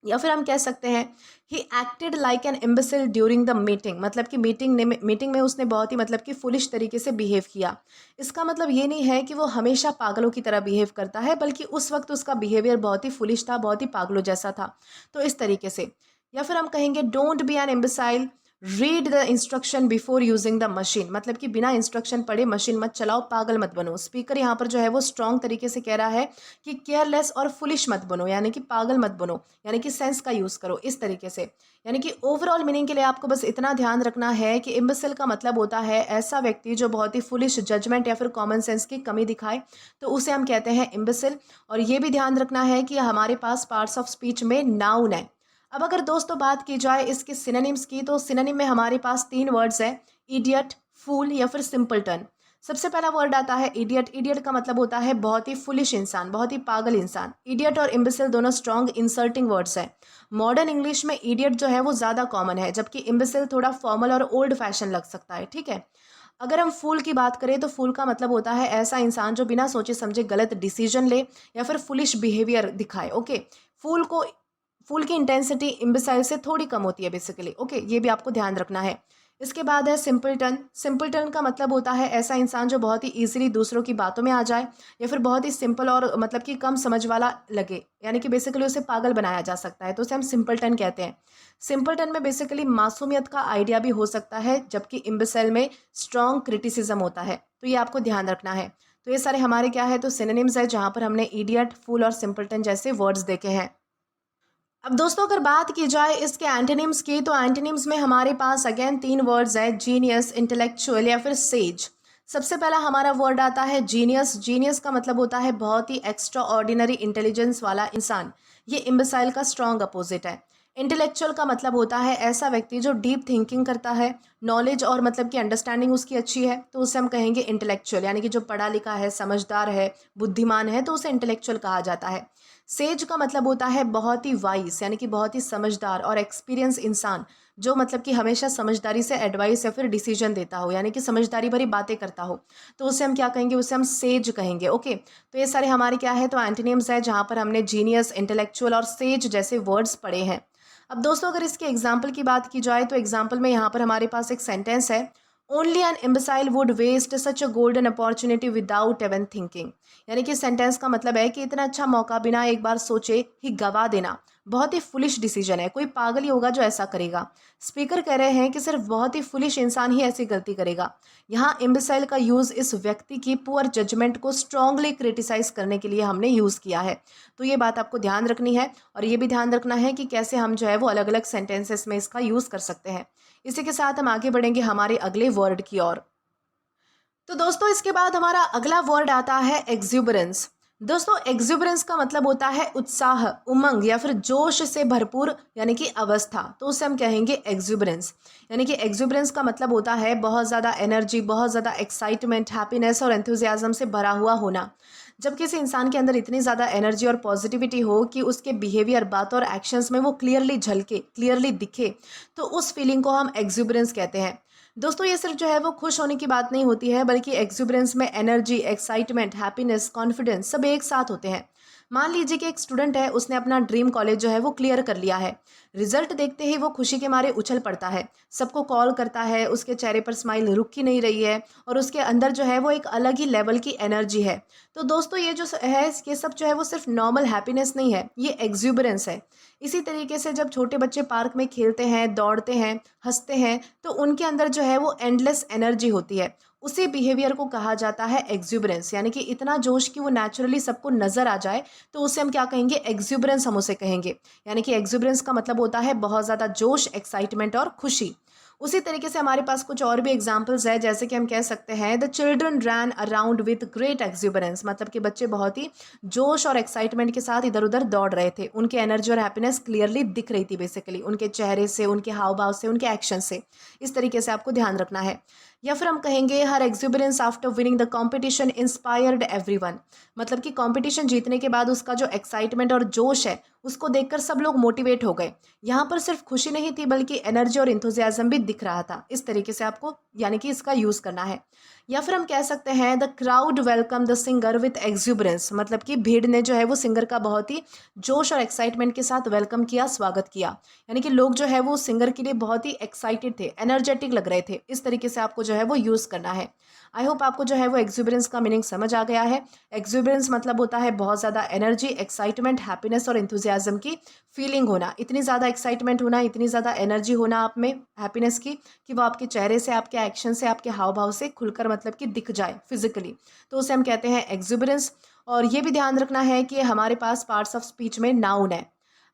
या फिर हम कह सकते हैं, he acted like an imbecile during the meeting. मतलब कि मीटिंग में उसने बहुत ही मतलब कि फुलिश तरीके से बिहेव किया। इसका मतलब ये नहीं है कि वो हमेशा पागलों की तरह बिहेव करता है, बल्कि उस वक्त उसका बिहेवियर बहुत ही फुलिश था, बहुत ही पागलों जैसा था। तो इस तरीके से, या फिर हम कहेंगे, don't be an imbecile, read the instruction before using the machine. मतलब कि बिना इंस्ट्रक्शन पढ़े मशीन मत चलाओ, पागल मत बनो। स्पीकर यहाँ पर जो है वो स्ट्रॉन्ग तरीके से कह रहा है कि केयरलेस और फुलिश मत बनो, यानी कि पागल मत बनो, यानी कि सेंस का यूज़ करो इस तरीके से। यानी कि ओवरऑल मीनिंग के लिए आपको बस इतना ध्यान रखना है कि इम्बेसिल का मतलब होता है ऐसा व्यक्ति जो बहुत ही फुलिश जजमेंट या फिर कॉमन सेंस की कमी दिखाए, तो उसे हम कहते हैं इम्बेसिल। और ये भी ध्यान रखना है कि हमारे पास पार्ट्स ऑफ स्पीच में नाउन है। अब अगर दोस्तों बात की जाए इसके सिनोनिम्स की, तो सिनोनिम में हमारे पास 3 वर्ड्स हैं, इडियट, फूल या फिर सिंपलटन। सबसे पहला वर्ड आता है इडियट। इडियट का मतलब होता है बहुत ही फुलिश इंसान, बहुत ही पागल इंसान। इडियट और इम्बेसिल दोनों स्ट्रॉन्ग इंसर्टिंग वर्ड्स हैं। मॉडर्न इंग्लिश में इडियट जो है वो ज़्यादा कॉमन है, जबकि इम्बेसिल थोड़ा फॉर्मल और ओल्ड फैशन लग सकता है, ठीक है। अगर हम फूल की बात करें तो फूल का मतलब होता है ऐसा इंसान जो बिना सोचे समझे गलत डिसीजन ले या फिर फुलिश बिहेवियर दिखाए, ओके। फूल को फूल की इंटेंसिटी इम्बिसाइल से थोड़ी कम होती है बेसिकली, ओके, ये भी आपको ध्यान रखना है। इसके बाद है सिंपलटन। सिंपलटन का मतलब होता है ऐसा इंसान जो बहुत ही ईजिली दूसरों की बातों में आ जाए या फिर बहुत ही सिंपल और मतलब कि कम समझ वाला लगे, यानी कि बेसिकली उसे पागल बनाया जा सकता है, तो उसे हम सिंपलटन कहते हैं। सिंपलटन में बेसिकली मासूमियत का आइडिया भी हो सकता है, जबकि इम्बिसाइल में स्ट्रॉन्ग क्रिटिसिज्म होता है, तो ये आपको ध्यान रखना है। तो ये सारे हमारे क्या है, तो सिनोनिम्स है जहाँ पर हमने इडियट, फूल और सिंपलटन जैसे वर्ड्स देखे हैं। अब दोस्तों अगर बात की जाए इसके एंटोनिम्स की, तो एंटोनिम्स में हमारे पास अगेन 3 वर्ड्स है, जीनियस, इंटेलेक्चुअल या फिर सेज। सबसे पहला हमारा वर्ड आता है जीनियस। जीनियस का मतलब होता है बहुत ही एक्स्ट्रा ऑर्डिनरी इंटेलिजेंस वाला इंसान। ये इम्बिसाइल का स्ट्रॉन्ग अपोजिट है। इंटेलेक्चुअल का मतलब होता है ऐसा व्यक्ति जो डीप थिंकिंग करता है, नॉलेज और मतलब कि अंडरस्टैंडिंग उसकी अच्छी है, तो उसे हम कहेंगे इंटेलेक्चुअल, यानी कि जो पढ़ा लिखा है, समझदार है, बुद्धिमान है, तो उसे इंटेलेक्चुअल कहा जाता है। सेज का मतलब होता है बहुत ही वाइस, यानी कि बहुत ही समझदार और एक्सपीरियंस इंसान, जो मतलब कि हमेशा समझदारी से एडवाइस या फिर डिसीजन देता हो, यानी कि समझदारी भरी बातें करता हो, तो उसे हम क्या कहेंगे, उसे हम सेज कहेंगे, ओके। तो ये सारे हमारे क्या है, तो एंटोनिम्स है जहाँ पर हमने जीनियस, इंटेलेक्चुअल और सेज जैसे वर्ड्स पढ़े हैं। अब दोस्तों अगर इसके एग्जाम्पल की बात की जाए, तो एग्जाम्पल में यहाँ पर हमारे पास एक सेंटेंस है, only an imbecile would waste such a golden opportunity without even thinking. यानी कि सेंटेंस का मतलब है कि इतना अच्छा मौका बिना एक बार सोचे ही गवा देना बहुत ही फुलिश डिसीजन है, कोई पागल ही होगा जो ऐसा करेगा। स्पीकर कह रहे हैं कि सिर्फ बहुत ही फुलिश इंसान ही ऐसी गलती करेगा। यहाँ इम्बिसाइल का यूज़ इस व्यक्ति की पुअर जजमेंट को स्ट्रांगली क्रिटिसाइज करने के लिए हमने यूज़ किया है। तो ये बात आपको ध्यान रखनी है, और ये भी ध्यान रखना है कि कैसे हम जो है वो अलग अलग सेंटेंसेस में इसका यूज़ कर सकते हैं। इसी के साथ हम आगे बढ़ेंगे हमारे अगले वर्ड की ओर। तो दोस्तों इसके बाद हमारा अगला वर्ड आता है एक्सुबरेंस। दोस्तों एक्सुबरेंस का मतलब होता है उत्साह, उमंग या फिर जोश से भरपूर यानी कि अवस्था, तो उसे हम कहेंगे एक्सुबरेंस। यानी कि एक्सुबरेंस का मतलब होता है बहुत ज़्यादा एनर्जी, बहुत ज़्यादा एक्साइटमेंट, हैप्पीनेस और एंथुजियाज्म से भरा हुआ होना। जब किसी इंसान के अंदर इतनी ज़्यादा एनर्जी और पॉजिटिविटी हो कि उसके बिहेवियर, बात और एक्शंस में वो क्लियरली झलके, क्लियरली दिखे, तो उस फीलिंग को हम एक्सुबरेंस कहते हैं। दोस्तों ये सिर्फ जो है वो खुश होने की बात नहीं होती है, बल्कि एक्सुबरेंस में एनर्जी, एक्साइटमेंट, हैप्पीनेस, कॉन्फिडेंस सब एक साथ होते हैं। मान लीजिए कि एक स्टूडेंट है, उसने अपना ड्रीम कॉलेज जो है वो क्लियर कर लिया है। रिजल्ट देखते ही वो खुशी के मारे उछल पड़ता है, सबको कॉल करता है, उसके चेहरे पर स्माइल रुक ही नहीं रही है और उसके अंदर जो है वो एक अलग ही लेवल की एनर्जी है। तो दोस्तों ये जो है, ये सब जो है वो सिर्फ नॉर्मल हैप्पीनेस नहीं है, ये एक्सुबरेंस है। इसी तरीके से जब छोटे बच्चे पार्क में खेलते हैं, दौड़ते हैं, हंसते हैं, तो उनके अंदर जो है वो एंडलेस एनर्जी होती है। उसी बिहेवियर को कहा जाता है एक्सुबरेंस, यानी कि इतना जोश कि वो नेचुरली सबको नजर आ जाए, तो उसे हम क्या कहेंगे, एक्सुबरेंस हम उसे कहेंगे। यानी कि एक्सुबरेंस का मतलब होता है बहुत ज़्यादा जोश, एक्साइटमेंट और खुशी। उसी तरीके से हमारे पास कुछ और भी एग्जाम्पल्स है, जैसे कि हम कह सकते हैं the children ran around with great exuberance, मतलब कि बच्चे बहुत ही जोश और एक्साइटमेंट के साथ इधर उधर दौड़ रहे थे। उनकी एनर्जी और हैप्पीनेस क्लियरली दिख रही थी, बेसिकली उनके चेहरे से, उनके हाव भाव से, उनके एक्शन से। इस तरीके से आपको ध्यान रखना है। या फिर हम कहेंगे her exuberance after winning the competition inspired everyone, मतलब कि कंपटीशन जीतने के बाद उसका जो एक्साइटमेंट और जोश है, उसको देखकर सब लोग मोटिवेट हो गए। यहाँ पर सिर्फ खुशी नहीं थी, बल्कि एनर्जी और इंथुजियाज्म भी दिख रहा था। इस तरीके से आपको यानी कि इसका यूज़ करना है। या फिर हम कह सकते हैं the crowd welcome the singer with exuberance, मतलब कि भीड़ ने जो है वो सिंगर का बहुत ही जोश और एक्साइटमेंट के साथ वेलकम किया, स्वागत किया। यानी कि लोग जो है वो सिंगर के लिए बहुत ही एक्साइटेड थे, एनर्जेटिक लग रहे थे। इस तरीके से आपको जो है वो यूज़ करना है। आई होप आपको जो है वो एक्सुबरेंस का मीनिंग समझ आ गया है। एक्सुबरेंस मतलब होता है बहुत ज़्यादा एनर्जी, एक्साइटमेंट, हैप्पीनेस और इंथुजियाज्म की फीलिंग होना। इतनी ज़्यादा एक्साइटमेंट होना, इतनी ज़्यादा एनर्जी होना आप में, हैप्पीनेस की, कि वो आपके चेहरे से, आपके एक्शन से, आपके हाव भाव से खुलकर मतलब कि दिख जाए फिजिकली, तो उसे हम कहते हैं एक्सुबरेंस। और ये भी ध्यान रखना है कि हमारे पास पार्ट्स ऑफ स्पीच में नाउन है।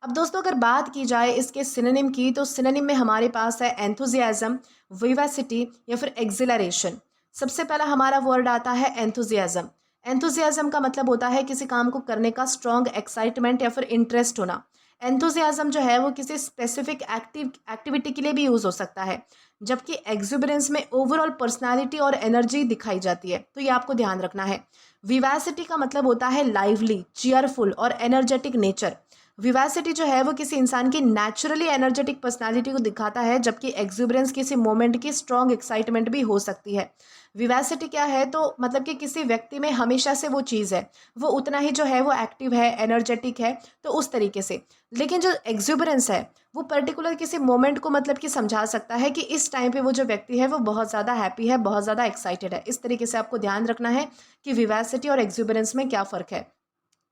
अब दोस्तों अगर बात की जाए इसके सिनोनिम की, तो सिनोनिम में हमारे पास है एंथुजियाज्म, विवासिटी या फिर एक्सिलरेशन। सबसे पहला हमारा वर्ड आता है एंथुजियाज्म। एंथुजियाज्म का मतलब होता है किसी काम को करने का स्ट्रॉन्ग एक्साइटमेंट या फिर इंटरेस्ट होना। एंथुजियाज्म जो है वो किसी स्पेसिफिक एक्टिविटी के लिए भी यूज़ हो सकता है, जबकि एक्सुबरेंस में ओवरऑल पर्सनालिटी और एनर्जी दिखाई जाती है। तो ये आपको ध्यान रखना है। विवासिटी का मतलब होता है लाइवली, चीयरफुल और एनर्जेटिक नेचर। विवासिटी जो है वो किसी इंसान की नेचुरली एनर्जेटिक पर्सनालिटी को दिखाता है, जबकि एक्सुबरेंस किसी मोमेंट की स्ट्रॉन्ग एक्साइटमेंट भी हो सकती है। विवासिटी क्या है, तो मतलब कि किसी व्यक्ति में हमेशा से वो चीज़ है, वो उतना ही जो है वो एक्टिव है, एनर्जेटिक है, तो उस तरीके से। लेकिन जो एक्सुबरेंस है, वो पर्टिकुलर किसी मोमेंट को मतलब कि समझा सकता है कि इस टाइम पे वो जो व्यक्ति है वो बहुत ज़्यादा हैप्पी है, बहुत ज़्यादा एक्साइटेड है। इस तरीके से आपको ध्यान रखना है कि विवासिटी और एक्सुबरेंस में क्या फ़र्क है।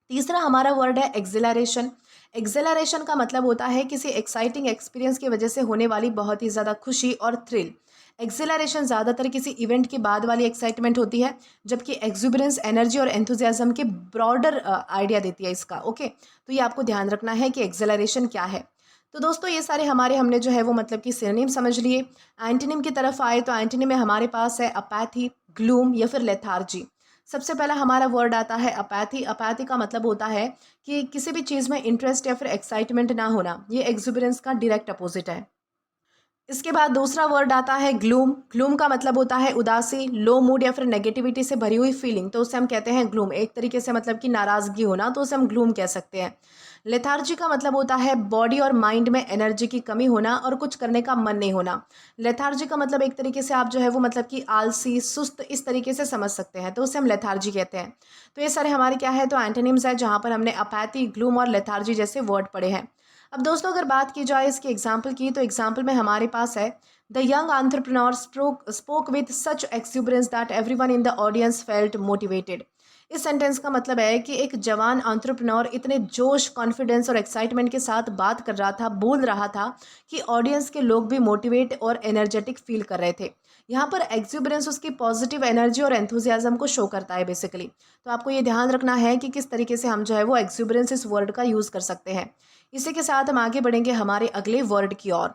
तीसरा हमारा वर्ड है एक्सिलरेशन। एक्सिलरेशन का मतलब होता है किसी एक्साइटिंग एक्सपीरियंस की वजह से होने वाली बहुत ही ज़्यादा खुशी और थ्रिल। एक्सिलरेशन ज़्यादातर किसी इवेंट के बाद वाली एक्साइटमेंट होती है, जबकि एक्सुबरेंस एनर्जी और एंथुजियाज्म के ब्रॉडर आइडिया देती है इसका। ओके, तो ये आपको ध्यान रखना है कि एक्सिलरेशन क्या है। तो दोस्तों ये सारे हमारे हमने जो है वो मतलब कि सिनोनिम समझ लिए। एंटोनिम की तरफ आए तो एंटोनिम में हमारे पास है अपैथी, ग्लूम या फिर लेथार्जी। सबसे पहला हमारा वर्ड आता है अपैथी। अपैथी का मतलब होता है कि किसी भी चीज़ में इंटरेस्ट या फिर एक्साइटमेंट ना होना। ये एक्सुबरेंस का डायरेक्ट अपोजिट है। इसके बाद दूसरा वर्ड आता है ग्लूम। ग्लूम का मतलब होता है उदासी, लो मूड या फिर नेगेटिविटी से भरी हुई फीलिंग, तो उसे हम कहते हैं ग्लूम। एक तरीके से मतलब कि नाराज़गी होना, तो उसे हम ग्लूम कह सकते हैं। लेथार्जी का मतलब होता है बॉडी और माइंड में एनर्जी की कमी होना और कुछ करने का मन नहीं होना। लेथार्जी का मतलब एक तरीके से आप जो है वो मतलब कि आलसी, सुस्त, इस तरीके से समझ सकते हैं, तो उसे हम लेथार्जी कहते हैं। तो ये सारे हमारे क्या है, तो एंटोनिम्स है, जहाँ पर हमने अपैथी, ग्लूम और लेथार्जी जैसे वर्ड पढ़े हैं। अब दोस्तों अगर बात की जाए इसके एग्जाम्पल की, तो एग्जाम्पल में हमारे पास है the young entrepreneur spoke with such exuberance that everyone in the audience felt motivated. इस सेंटेंस का मतलब है कि एक जवान एंटरप्रेन्योर इतने जोश, कॉन्फिडेंस और एक्साइटमेंट के साथ बात कर रहा था, बोल रहा था, कि ऑडियंस के लोग भी मोटिवेट और एनर्जेटिक फील कर रहे थे। यहाँ पर एक्सुबरेंस उसकी पॉजिटिव एनर्जी और एंथुजियाज्म को शो करता है बेसिकली। तो आपको ये ध्यान रखना है कि किस तरीके से हम जो है वो एक्सुबरेंस इस वर्ड का यूज़ कर सकते हैं। इसी के साथ हम आगे बढ़ेंगे हमारे अगले वर्ड की ओर।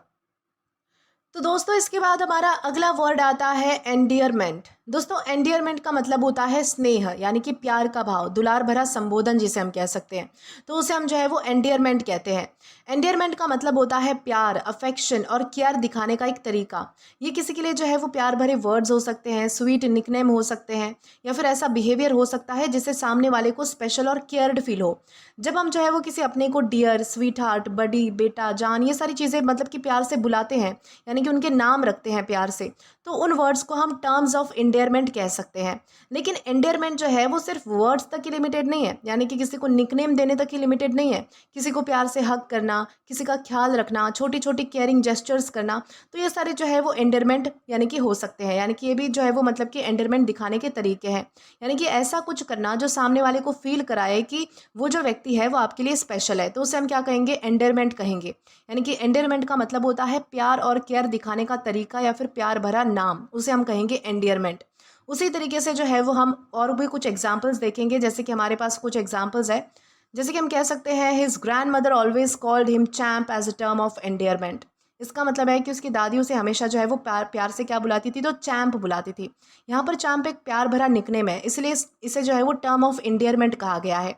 तो दोस्तों इसके बाद हमारा अगला वर्ड आता है एंडियरमेंट। दोस्तों एंडियरमेंट का मतलब होता है स्नेह, यानी कि प्यार का भाव, दुलार भरा संबोधन जिसे हम कह सकते हैं, तो उसे हम जो है वो एंडियरमेंट कहते हैं। एंडियरमेंट का मतलब होता है प्यार, अफेक्शन और केयर दिखाने का एक तरीका। ये किसी के लिए जो है वो प्यार भरे वर्ड्स हो सकते हैं, स्वीट निकनेम हो सकते हैं, या फिर ऐसा बिहेवियर हो सकता है जिससे सामने वाले को स्पेशल और केयर्ड फील हो। जब हम जो है वो किसी अपने को डियर, स्वीट हार्ट, बडी, बेटा, जान, ये सारी चीज़ें मतलब कि प्यार से बुलाते हैं, यानी कि उनके नाम रखते हैं प्यार से, तो उन वर्ड्स को हम टर्म्स ऑफ एंडेयरमेंट कह सकते हैं। लेकिन एंडेयरमेंट जो है वो सिर्फ वर्ड्स तक ही लिमिटेड नहीं है, यानी कि किसी को निकनेम देने तक ही लिमिटेड नहीं है। किसी को प्यार से हग करना, किसी का ख्याल रखना, छोटी छोटी केयरिंग जेस्चर्स करना, तो ये सारे जो है वो एंडेयरमेंट यानी कि हो सकते हैं। यानी कि ये भी जो है वो मतलब कि एंडेयरमेंट दिखाने के तरीके हैं। यानी कि ऐसा कुछ करना जो सामने वाले को फील कराए कि वो जो व्यक्ति है वो आपके लिए स्पेशल है, तो उसे हम क्या कहेंगे, एंडेयरमेंट कहेंगे। यानी कि एंडेयरमेंट का मतलब होता है प्यार और केयर दिखाने का तरीका या फिर प्यार भरा नाम, उसे हम कहेंगे एंडियरमेंट। उसी तरीके से जो है वो हम और भी कुछ एग्जांपल्स देखेंगे, जैसे कि हमारे पास कुछ एग्जांपल्स है। जैसे कि हम कह सकते हैं his grandmother always called him champ as a term of endearment. इसका मतलब है कि उसकी दादी उसे हमेशा जो है वो प्यार प्यार से क्या बुलाती थी, तो चैम्प बुलाती थी। यहाँ पर चैम्प एक प्यार भरा निकनेम है, इसलिए इसे जो है वो टर्म ऑफ एंडियरमेंट कहा गया है।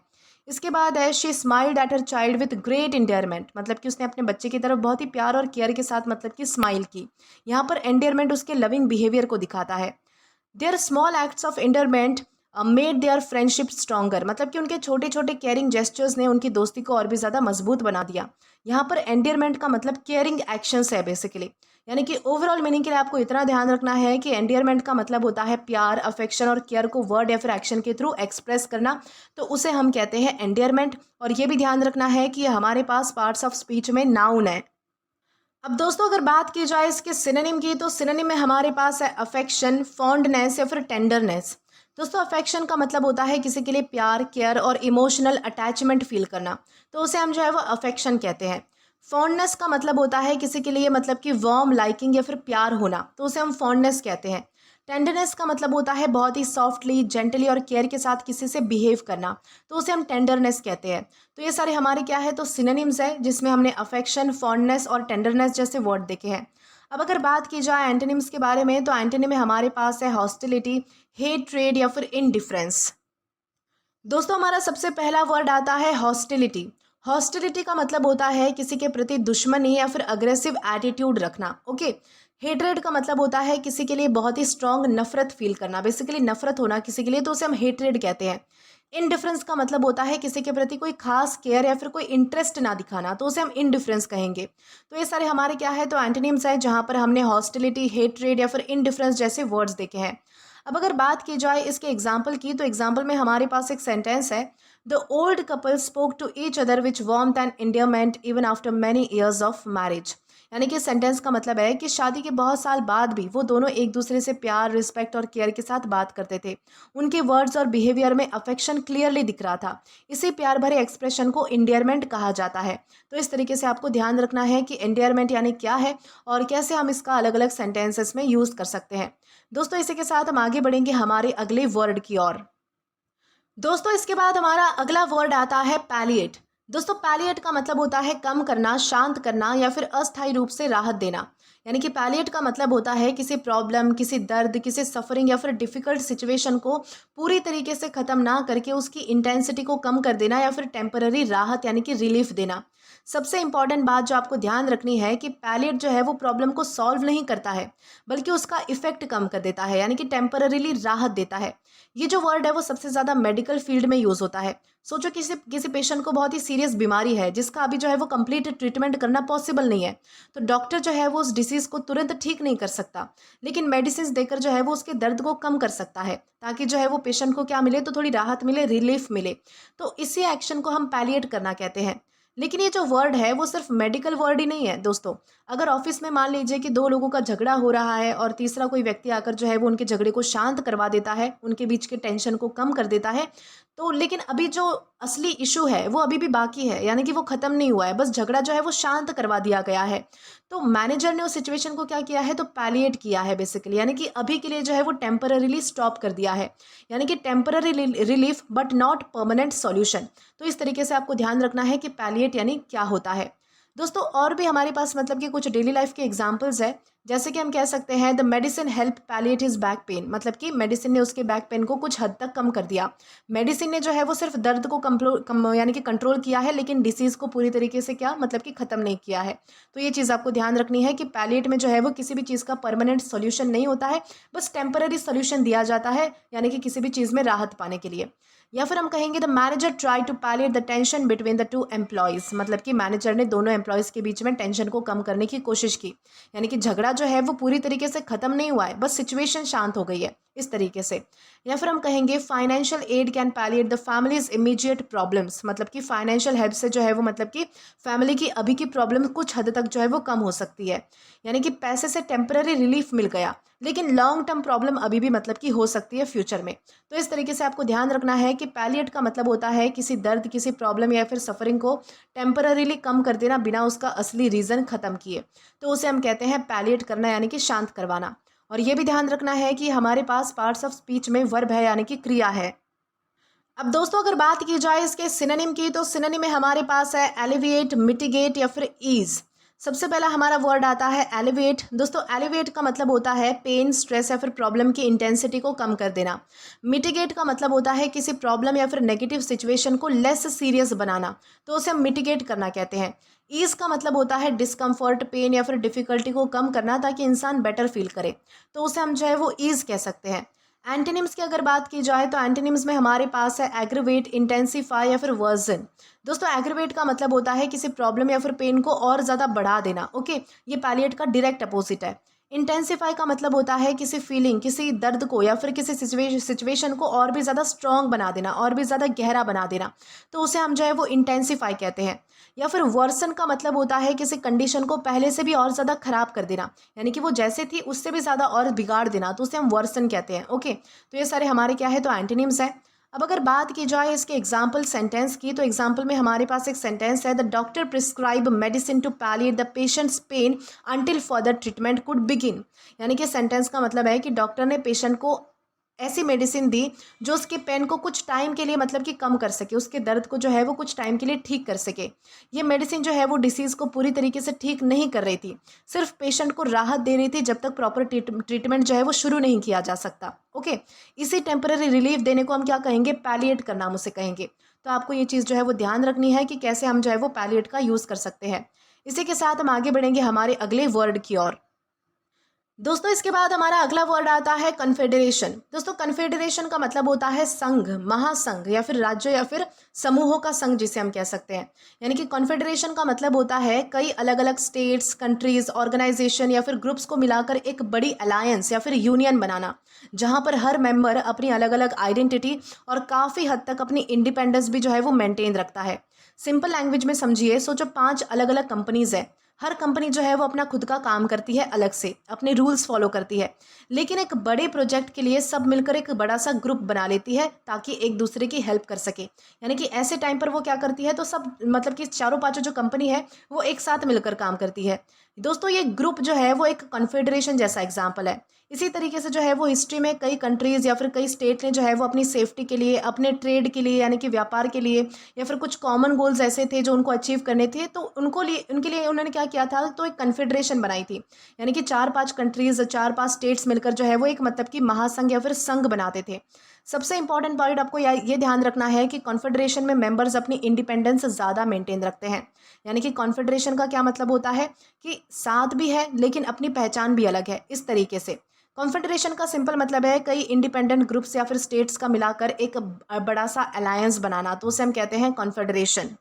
इसके बाद है she smiled at her child with great endearment, मतलब कि उसने अपने बच्चे की तरफ बहुत ही प्यार और केयर के साथ मतलब कि स्माइल की। यहाँ पर एंडियरमेंट उसके लविंग बिहेवियर को दिखाता है। Their small acts of endearment made their friendship stronger, मतलब कि उनके छोटे छोटे केयरिंग जेस्चर्स ने उनकी दोस्ती को और भी ज़्यादा मजबूत बना दिया। यहाँ पर एंडियरमेंट का मतलब केयरिंग एक्शंस है बेसिकली। यानी कि ओवरऑल मीनिंग के लिए आपको इतना ध्यान रखना है कि एंडियरमेंट का मतलब होता है प्यार, अफेक्शन और केयर को वर्ड या फिर एक्शन के थ्रू एक्सप्रेस करना, तो उसे हम कहते हैं एंडियरमेंट। और ये भी ध्यान रखना है कि हमारे पास पार्ट्स ऑफ स्पीच में नाउन है। अब दोस्तों अगर बात की जाए इसके सिनोनिम की, तो सिनोनिम में हमारे पास है अफेक्शन, फॉन्डनेस या फिर टेंडरनेस। दोस्तों अफेक्शन का मतलब होता है किसी के लिए प्यार, केयर और इमोशनल अटैचमेंट फील करना, तो उसे हम जो है वो अफेक्शन कहते हैं। फॉन्डनेस का मतलब होता है किसी के लिए मतलब कि वार्म लाइकिंग या फिर प्यार होना, तो उसे हम फॉन्डनेस कहते हैं। टेंडरनेस का मतलब होता है बहुत ही सॉफ्टली, जेंटली और केयर के साथ किसी से बिहेव करना, तो उसे हम टेंडरनेस कहते हैं। तो ये सारे हमारे क्या है, तो सिनोनिम्स है जिसमें हमने अफेक्शन, फॉन्डनेस और टेंडरनेस जैसे वर्ड देखे हैं। अब अगर बात की जाए एंटोनिम्स के बारे में, तो एंटोनिम में हमारे पास है हॉस्टिलिटी, हेट्रेड या फिर इनडिफरेंस। दोस्तों हमारा सबसे पहला वर्ड आता है हॉस्टिलिटी। हॉस्टिलिटी का मतलब होता है किसी के प्रति दुश्मनी या फिर अग्रेसिव एटीट्यूड रखना। ओके। हेट्रेड का मतलब होता है किसी के लिए बहुत ही स्ट्रांग नफरत फील करना, बेसिकली नफरत होना किसी के लिए, तो उसे हम हेट्रेड कहते हैं। इनडिफरेंस का मतलब होता है किसी के प्रति कोई खास केयर या फिर कोई इंटरेस्ट ना दिखाना, तो उसे हम इनडिफरेंस कहेंगे। तो ये सारे हमारे क्या है, तो एंटोनिम्स है जहाँ पर हमने हॉस्टिलिटी, हेट्रेड या फिर इनडिफरेंस जैसे वर्ड्स देखे हैं। अब अगर बात की जाए इसके एग्जाम्पल की, तो एग्जाम्पल में हमारे पास एक सेंटेंस है, the old couple spoke to each other with warmth and endearment even after many years of marriage. यानी कि सेंटेंस का मतलब है कि शादी के बहुत साल बाद भी वो दोनों एक दूसरे से प्यार, रिस्पेक्ट और केयर के साथ बात करते थे। उनके वर्ड्स और बिहेवियर में अफेक्शन क्लियरली दिख रहा था। इसी प्यार भरे एक्सप्रेशन को एंडियरमेंट कहा जाता है। तो इस तरीके से आपको ध्यान रखना है कि एंडियरमेंट यानी क्या है और कैसे हम इसका अलग अलग सेंटेंसेस में यूज़ कर सकते हैं। दोस्तों इसी के साथ हम आगे बढ़ेंगे हमारे अगले वर्ड की ओर। दोस्तों इसके बाद हमारा अगला वर्ड आता है पैलिएट। दोस्तों पैलिएट का मतलब होता है कम करना, शांत करना या फिर अस्थायी रूप से राहत देना। यानी कि पैलिएट का मतलब होता है किसी प्रॉब्लम, किसी दर्द, किसी सफरिंग या फिर डिफिकल्ट सिचुएशन को पूरी तरीके से ख़त्म ना करके उसकी इंटेंसिटी को कम कर देना या फिर टेम्पररी राहत यानी कि रिलीफ देना। सबसे इंपॉर्टेंट बात जो आपको ध्यान रखनी है कि पैलिएट जो है वो प्रॉब्लम को सॉल्व नहीं करता है, बल्कि उसका इफेक्ट कम कर देता है, यानी कि टेम्पररीली राहत देता है। ये जो वर्ड है वो सबसे ज़्यादा मेडिकल फील्ड में यूज़ होता है। सोचो किसी किसी पेशेंट को बहुत ही सीरियस बीमारी है जिसका अभी जो है वो कंप्लीट ट्रीटमेंट करना पॉसिबल नहीं है, तो डॉक्टर जो है वो उस डिसीज़ को तुरंत ठीक नहीं कर सकता, लेकिन मेडिसिन देकर जो है वो उसके दर्द को कम कर सकता है, ताकि जो है वो पेशेंट को क्या मिले, तो थोड़ी राहत मिले, रिलीफ मिले। तो इसी एक्शन को हम पैलिएट करना कहते हैं। लेकिन ये जो वर्ड है वो सिर्फ मेडिकल वर्ड ही नहीं है दोस्तों। अगर ऑफिस में मान लीजिए कि दो लोगों का झगड़ा हो रहा है और तीसरा कोई व्यक्ति आकर जो है वो उनके झगड़े को शांत करवा देता है, उनके बीच के टेंशन को कम कर देता है, तो लेकिन अभी जो असली इशू है वो अभी भी बाकी है, यानी कि वो ख़त्म नहीं हुआ है, बस झगड़ा जो है वो शांत करवा दिया गया है। तो मैनेजर ने उस सिचुएशन को क्या किया है, तो पैलिएट किया है बेसिकली, यानी कि अभी के लिए जो है वो टेम्पररीली स्टॉप कर दिया है, यानी कि temporary relief but not permanent solution. तो इस तरीके से आपको ध्यान रखना है कि पैलिएट यानी क्या होता है। दोस्तों और भी हमारे पास मतलब कि कुछ डेली लाइफ के एग्जांपल्स है, जैसे कि हम कह सकते हैं the medicine help palliate his back pain, मतलब कि मेडिसिन ने उसके बैक पेन को कुछ हद तक कम कर दिया। मेडिसिन ने जो है वो सिर्फ दर्द को यानी कि कंट्रोल किया है, लेकिन डिसीज को पूरी तरीके से क्या मतलब कि खत्म नहीं किया है। तो ये चीज़ आपको ध्यान रखनी है कि पैलिएट में जो है वो किसी भी चीज़ का परमानेंट सोल्यूशन नहीं होता है, बस टेम्पररी सोल्यूशन दिया जाता है, यानी कि किसी भी चीज़ में राहत पाने के लिए। या फिर हम कहेंगे the manager try to palliate the tension between the two employees, मतलब कि मैनेजर ने दोनों एम्प्लॉयज़ के बीच में टेंशन को कम करने की कोशिश की। यानी कि झगड़ा जो है वो पूरी तरीके से खत्म नहीं हुआ है, बस सिचुएशन शांत हो गई है इस तरीके से। या फिर हम कहेंगे financial aid can palliate the family's immediate problems, मतलब कि फाइनेंशियल हेल्प से जो है वो मतलब कि फैमिली की अभी की प्रॉब्लम कुछ हद तक जो है वो कम हो सकती है। यानी कि पैसे से टेम्पररी रिलीफ मिल गया, लेकिन लॉन्ग टर्म प्रॉब्लम अभी भी मतलब कि हो सकती है फ्यूचर में। तो इस तरीके से आपको ध्यान रखना है कि पैलिएट का मतलब होता है किसी दर्द, किसी प्रॉब्लम या फिर सफरिंग को टेम्पररीली कम कर देना बिना उसका असली रीज़न ख़त्म किए। तो उसे हम कहते हैं पैलिएट करना, यानी कि शांत करवाना। और ये भी ध्यान रखना है कि हमारे पास पार्ट्स ऑफ स्पीच में वर्ब है, यानी कि क्रिया है। अब दोस्तों अगर बात की जाए इसके सिनोनिम की, तो सिनोनिम में हमारे पास है एलिविएट, मिटिगेट या फिर ईज। सबसे पहला हमारा वर्ड आता है एलिवेट। दोस्तों एलिवेट का मतलब होता है पेन, स्ट्रेस या फिर प्रॉब्लम की इंटेंसिटी को कम कर देना। मिटिगेट का मतलब होता है किसी प्रॉब्लम या फिर नेगेटिव सिचुएशन को लेस सीरियस बनाना, तो उसे हम मिटिगेट करना कहते हैं। ईज का मतलब होता है डिस्कम्फर्ट, पेन या फिर डिफिकल्टी को कम करना ताकि इंसान बेटर फील करे, तो उसे हम जो है वो ईज कह सकते हैं। एंटोनिम्स की अगर बात की जाए तो एंटोनिम्स में हमारे पास है एग्रीवेट, इंटेंसिफाई या फिर वर्जन। दोस्तों एग्रीवेट का मतलब होता है किसी प्रॉब्लम या फिर पेन को और ज़्यादा बढ़ा देना। ओके, ये पैलिएट का डायरेक्ट अपोजिट है। इंटेंसिफाई का मतलब होता है किसी फीलिंग, किसी दर्द को या फिर किसी सिचुएशन को और भी ज़्यादा स्ट्रॉन्ग बना देना, और भी ज़्यादा गहरा बना देना, तो उसे हम जो है वो इंटेंसिफाई कहते हैं। या फिर वर्सन का मतलब होता है किसी कंडीशन को पहले से भी और ज़्यादा खराब कर देना, यानी कि वो जैसे थी उससे भी ज़्यादा और बिगाड़ देना, तो उसे हम वर्सन कहते हैं। ओके, तो ये सारे हमारे क्या है, तो एंटोनिम्स है। अब अगर बात की जाए इसके एग्जाम्पल सेंटेंस की, तो एग्जाम्पल में हमारे पास एक सेंटेंस है the doctor prescribe medicine to palliate the patient's pain until further treatment could begin. यानी कि सेंटेंस का मतलब है कि डॉक्टर ने पेशेंट को ऐसी मेडिसिन दी जो उसके पेन को कुछ टाइम के लिए मतलब कि कम कर सके, उसके दर्द को जो है वो कुछ टाइम के लिए ठीक कर सके। ये मेडिसिन जो है वो डिसीज़ को पूरी तरीके से ठीक नहीं कर रही थी, सिर्फ पेशेंट को राहत दे रही थी जब तक प्रॉपर ट्रीटमेंट जो है वो शुरू नहीं किया जा सकता। ओके, इसी टेम्पररी रिलीफ देने को हम क्या कहेंगे, पैलिएट करना हम उसे कहेंगे। तो आपको ये चीज़ जो है वो ध्यान रखनी है कि कैसे हम जो है वो पैलिएट का यूज़ कर सकते हैं। इसी के साथ हम आगे बढ़ेंगे हमारे अगले वर्ड की ओर। दोस्तों इसके बाद हमारा अगला वर्ड आता है कन्फेडरेशन। दोस्तों कन्फेडरेशन का मतलब होता है संघ, महासंघ या फिर राज्य या फिर समूहों का संघ जिसे हम कह सकते हैं। यानी कि कन्फेडरेशन का मतलब होता है कई अलग अलग स्टेट्स, कंट्रीज, ऑर्गेनाइजेशन या फिर ग्रुप्स को मिलाकर एक बड़ी अलायंस या फिर यूनियन बनाना, जहां पर हर मेंबर अपनी अलग अलग आइडेंटिटी और काफ़ी हद तक अपनी इंडिपेंडेंस भी जो है वो मेंटेन रखता है। सिंपल लैंग्वेज में समझिए, सोचो 5 अलग अलग कंपनीज है, हर कंपनी जो है वो अपना खुद का काम करती है, अलग से अपने रूल्स फॉलो करती है, लेकिन एक बड़े प्रोजेक्ट के लिए सब मिलकर एक बड़ा सा ग्रुप बना लेती है ताकि एक दूसरे की हेल्प कर सके। यानी कि ऐसे टाइम पर वो क्या करती है, तो सब मतलब कि चारों पांचों जो कंपनी है वो एक साथ मिलकर काम करती है। दोस्तों ये ग्रुप जो है वो एक कॉन्फेडरेशन जैसा एग्जाम्पल है। इसी तरीके से जो है वो हिस्ट्री में कई कंट्रीज या फिर कई स्टेट ने जो है वो अपनी सेफ्टी के लिए, अपने ट्रेड के लिए यानी कि व्यापार के लिए, या फिर कुछ कॉमन गोल्स ऐसे थे जो उनको अचीव करने थे, तो उनके लिए उन्होंने क्या किया था, तो एक कन्फेडरेशन बनाई थी। यानी कि 4-5 कंट्रीज, 4-5 स्टेट्स मिलकर जो है वो एक मतलब कि महासंघ या फिर संघ बनाते थे। सबसे इंपॉर्टेंट पॉइंट आपको ये ध्यान रखना है कि कॉन्फेडरेशन में मेंबर्स अपनी इंडिपेंडेंस ज़्यादा मेंटेन रखते हैं। यानी कि कॉन्फेडरेशन का क्या मतलब होता है कि साथ भी है लेकिन अपनी पहचान भी अलग है, इस तरीके से। कॉन्फेडरेशन का सिंपल मतलब है कई इंडिपेंडेंट ग्रुप्स या फिर स्टेट्स का मिलाकर एक बड़ा सा अलायंस बनाना, तो उसे हम कहते हैं कॉन्फेडरेशन।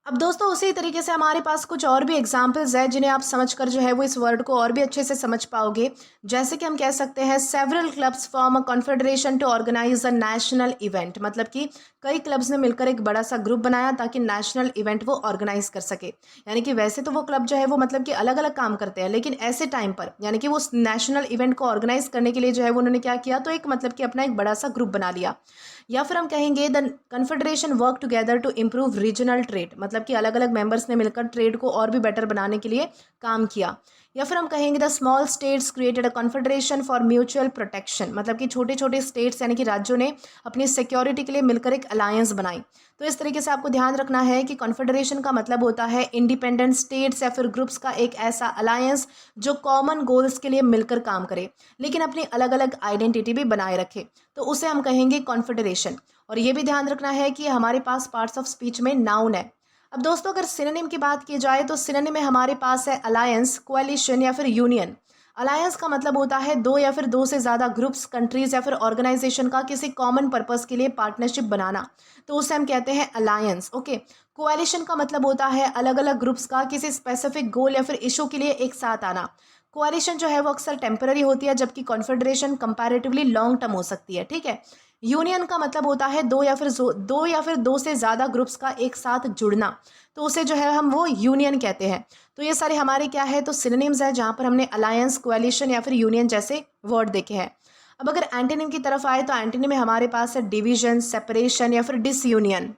अब दोस्तों उसी तरीके से हमारे पास कुछ और भी एग्जाम्पल्स हैं जिन्हें आप समझकर जो है वो इस वर्ड को और भी अच्छे से समझ पाओगे। जैसे कि हम कह सकते हैं several clubs form a confederation to organize a national event, मतलब कि कई क्लब्स ने मिलकर एक बड़ा सा ग्रुप बनाया ताकि नेशनल इवेंट वो ऑर्गेनाइज कर सके। यानी कि वैसे तो वो क्लब जो है वो मतलब कि अलग अलग काम करते हैं, लेकिन ऐसे टाइम पर यानी कि वो नेशनल इवेंट को ऑर्गेनाइज करने के लिए जो है वो उन्होंने क्या किया, तो एक मतलब कि अपना एक बड़ा सा ग्रुप बना लिया। या फिर हम कहेंगे the confederation work together to improve regional trade, मतलब कि अलग अलग मेंबर्स ने मिलकर ट्रेड को और भी बेटर बनाने के लिए काम किया। या फिर हम कहेंगे the small states created a confederation for mutual protection, मतलब कि छोटे छोटे स्टेट्स यानी कि राज्यों ने अपनी सिक्योरिटी के लिए मिलकर एक अलायंस बनाई। तो इस तरीके से आपको ध्यान रखना है कि कॉन्फेडरेशन का मतलब होता है इंडिपेंडेंट स्टेट्स या फिर ग्रुप्स का एक ऐसा अलायंस जो कॉमन गोल्स के लिए मिलकर काम करे लेकिन अपनी अलग अलग आइडेंटिटी भी बनाए रखे, तो उसे हम कहेंगे कॉन्फेडरेशन। और ये भी ध्यान रखना है कि हमारे पास पार्ट्स ऑफ स्पीच में नाउन है। अब दोस्तों अगर सिनोनिम की बात की जाए तो सिनोनिम में हमारे पास है अलायंस, कोएलिशन या फिर यूनियन। अलायंस का मतलब होता है दो या फिर दो से ज़्यादा ग्रुप्स, कंट्रीज या फिर ऑर्गेनाइजेशन का किसी कॉमन पर्पस के लिए पार्टनरशिप बनाना, तो उसे हम कहते हैं अलायंस। ओके। कोएलिशन का मतलब होता है अलग अलग ग्रुप्स का किसी स्पेसिफिक गोल या फिर इशू के लिए एक साथ आना। कोएलिशन जो है वो अक्सर टेम्पररी होती है जबकि कॉन्फेडरेशन कंपैरेटिवली लॉन्ग टर्म हो सकती है। ठीक है। यूनियन का मतलब होता है दो या फिर दो से ज़्यादा ग्रुप्स का एक साथ जुड़ना, तो उसे जो है हम वो यूनियन कहते हैं। तो ये सारे हमारे क्या है, तो सिनोनिम्स है जहाँ पर हमने अलायंस, कोएलिशन या फिर यूनियन जैसे वर्ड देखे हैं। अब अगर एंटोनिम की तरफ आए तो एंटोनिम में हमारे पास है डिवीजन, सेपरेशन या फिर डिसयूनियन।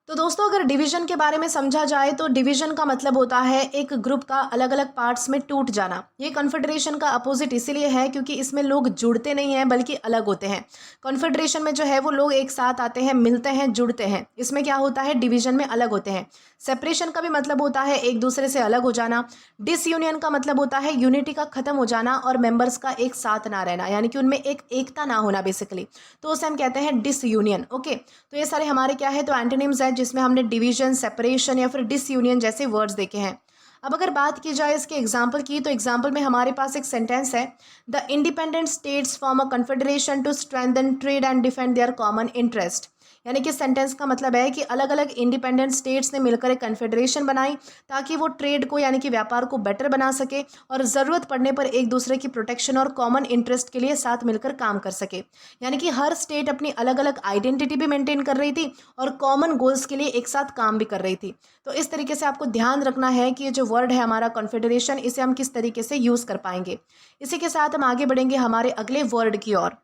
तो दोस्तों अगर डिवीजन के बारे में समझा जाए तो डिवीजन का मतलब होता है एक ग्रुप का अलग अलग पार्ट्स में टूट जाना। ये कॉन्फेडरेशन का अपोजिट इसीलिए है क्योंकि इसमें लोग जुड़ते नहीं हैं बल्कि अलग होते हैं। कॉन्फेडरेशन में जो है वो लोग एक साथ आते हैं, मिलते हैं, जुड़ते हैं। इसमें क्या होता है, डिवीजन में अलग होते हैं। सेपरेशन का भी मतलब होता है एक दूसरे से अलग हो जाना। डिसयूनियन का मतलब होता है यूनिटी का खत्म हो जाना और मेंबर्स का एक साथ ना रहना, यानी कि उनमें एक एकता ना होना बेसिकली, तो उसे हम कहते हैं डिसयूनियन। ओके। तो ये सारे हमारे क्या है, तो एंटोनिम्स है जिसमें हमने डिवीजन, सेपरेशन या फिर डिसयूनियन जैसे वर्ड्स देखे हैं। अब अगर बात की जाए इसके एग्जाम्पल की, तो एग्जाम्पल में हमारे पास एक सेंटेंस है, the independent states form a confederation to strengthen trade and defend their common interest. यानी कि सेंटेंस का मतलब है कि अलग अलग इंडिपेंडेंट स्टेट्स ने मिलकर एक कन्फेडरेशन बनाई ताकि वो ट्रेड को यानी कि व्यापार को बेटर बना सके और ज़रूरत पड़ने पर एक दूसरे की प्रोटेक्शन और कॉमन इंटरेस्ट के लिए साथ मिलकर काम कर सके। यानी कि हर स्टेट अपनी अलग अलग आइडेंटिटी भी मेंटेन कर रही थी और कॉमन गोल्स के लिए एक साथ काम भी कर रही थी। तो इस तरीके से आपको ध्यान रखना है कि ये जो वर्ड है हमारा कॉन्फेडरेशन, इसे हम किस तरीके से यूज़ कर पाएंगे। इसी के साथ हम आगे बढ़ेंगे हमारे अगले वर्ड की ओर।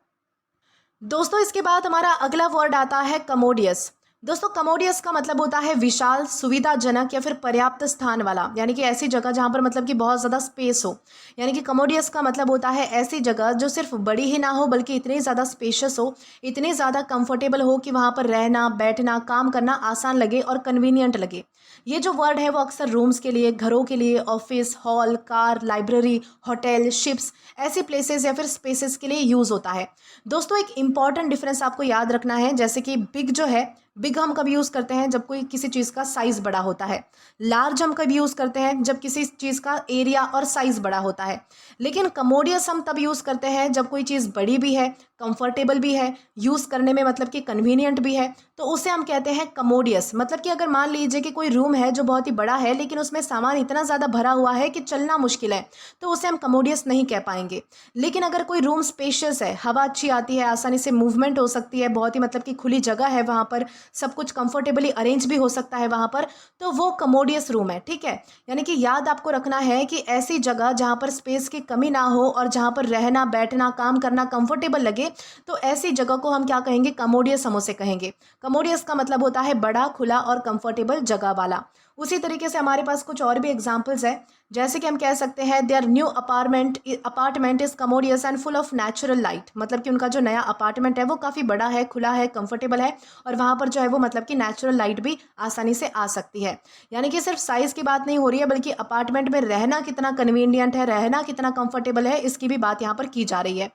दोस्तों इसके बाद हमारा अगला वर्ड आता है कमोडियस। दोस्तों कमोडियस का मतलब होता है विशाल, सुविधाजनक या फिर पर्याप्त स्थान वाला, यानी कि ऐसी जगह जहाँ पर मतलब कि बहुत ज़्यादा स्पेस हो। यानी कि कमोडियस का मतलब होता है ऐसी जगह जो सिर्फ बड़ी ही ना हो बल्कि इतनी ज़्यादा स्पेशियस हो, इतनी ज़्यादा कंफर्टेबल हो कि वहाँ पर रहना, बैठना, काम करना आसान लगे और कन्वीनियंट लगे। ये जो वर्ड है वो अक्सर रूम्स के लिए, घरों के लिए, office, hall, car, library, hotel, ships, ऐसी प्लेसेस या फिर स्पेसेस के लिए यूज़ होता है। दोस्तों एक इंपॉर्टेंट डिफरेंस आपको याद रखना है, जैसे कि बिग जो है, बिग हम कब यूज़ करते हैं जब कोई किसी चीज़ का साइज़ बड़ा होता है। लार्ज हम कब यूज़ करते हैं जब किसी चीज़ का एरिया और साइज़ बड़ा होता है। लेकिन कमोडियस हम तब यूज़ करते हैं जब कोई चीज़ बड़ी भी है, कंफर्टेबल भी है, यूज़ करने में मतलब कि कन्वीनियंट भी है, तो उसे हम कहते हैं कमोडियस। मतलब कि अगर मान लीजिए कि कोई रूम है जो बहुत ही बड़ा है लेकिन उसमें सामान इतना ज़्यादा भरा हुआ है कि चलना मुश्किल है, तो उसे हम कमोडियस नहीं कह पाएंगे। लेकिन अगर कोई रूम स्पेशियस है, हवा अच्छी आती है, आसानी से मूवमेंट हो सकती है, बहुत ही मतलब कि खुली जगह है, वहाँ पर सब कुछ कंफर्टेबली अरेंज भी हो सकता है वहाँ पर, तो वो कमोडियस रूम है। ठीक है। यानी कि याद आपको रखना है कि ऐसी जगह जहाँ पर स्पेस की कमी ना हो और जहाँ पर रहना, बैठना, काम करना कंफर्टेबल लगे, तो ऐसी जगह को हम क्या कहेंगे, कमोडियस हम उसे कहेंगे। कमोडियस का मतलब होता है बड़ा, खुला और कंफर्टेबल जगह वाला। उसी तरीके से हमारे पास कुछ और भी एग्जाम्पल्स है, जैसे कि हम कह सकते हैं their new apartment is commodious and full of natural light. मतलब कि उनका जो नया अपार्टमेंट है वो काफ़ी बड़ा है, खुला है, कंफर्टेबल है और वहाँ पर जो है वो मतलब कि नेचुरल लाइट भी आसानी से आ सकती है। यानी कि सिर्फ साइज़ की बात नहीं हो रही है बल्कि अपार्टमेंट में रहना कितना कन्वीनियंट है, रहना कितना कंफर्टेबल है, इसकी भी बात यहाँ पर की जा रही है।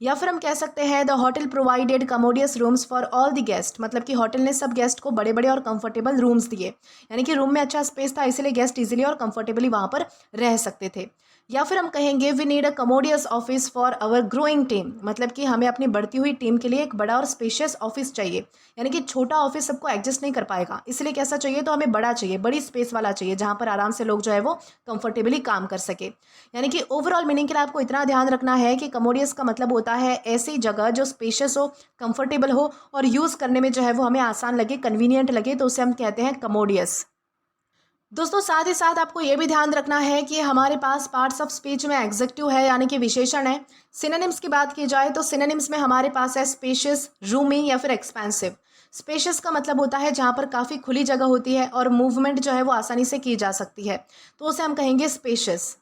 या फिर हम कह सकते हैं the hotel provided commodious rooms for all the guest. मतलब कि होटल ने सब गेस्ट को बड़े बड़े और कंफर्टेबल रूम्स दिए, यानी कि रूम में अच्छा स्पेस था इसलिए गेस्ट इजीली और कंफर्टेबली वहाँ पर रह सकते थे। या फिर हम कहेंगे we need a commodious office for our growing team. मतलब कि हमें अपनी बढ़ती हुई टीम के लिए एक बड़ा और स्पेशियस ऑफिस चाहिए। यानी कि छोटा ऑफिस सबको एडजस्ट नहीं कर पाएगा, इसलिए कैसा चाहिए, तो हमें बड़ा चाहिए, बड़ी स्पेस वाला चाहिए जहाँ पर आराम से लोग जो है वो कंफर्टेबली काम कर सके। यानी कि ओवरऑल मीनिंग के लिए आपको इतना ध्यान रखना है कि कमोडियस का मतलब होता है ऐसी जगह जो स्पेशियस हो, कंफर्टेबल हो और यूज़ करने में जो है वो हमें आसान लगे, कन्वीनियंट लगे, तो उसे हम कहते हैं कमोडियस। दोस्तों साथ ही साथ आपको ये भी ध्यान रखना है कि हमारे पास पार्ट्स ऑफ स्पीच में एग्जेक्टिव है यानी कि विशेषण है। सिनोनिम्स की बात की जाए तो सिनोनिम्स में हमारे पास है स्पेशियस, रूमी या फिर एक्सपेंसिव। स्पेशियस का मतलब होता है जहाँ पर काफ़ी खुली जगह होती है और मूवमेंट जो है वो आसानी से की जा सकती है, तो उसे हम कहेंगे स्पेशियस।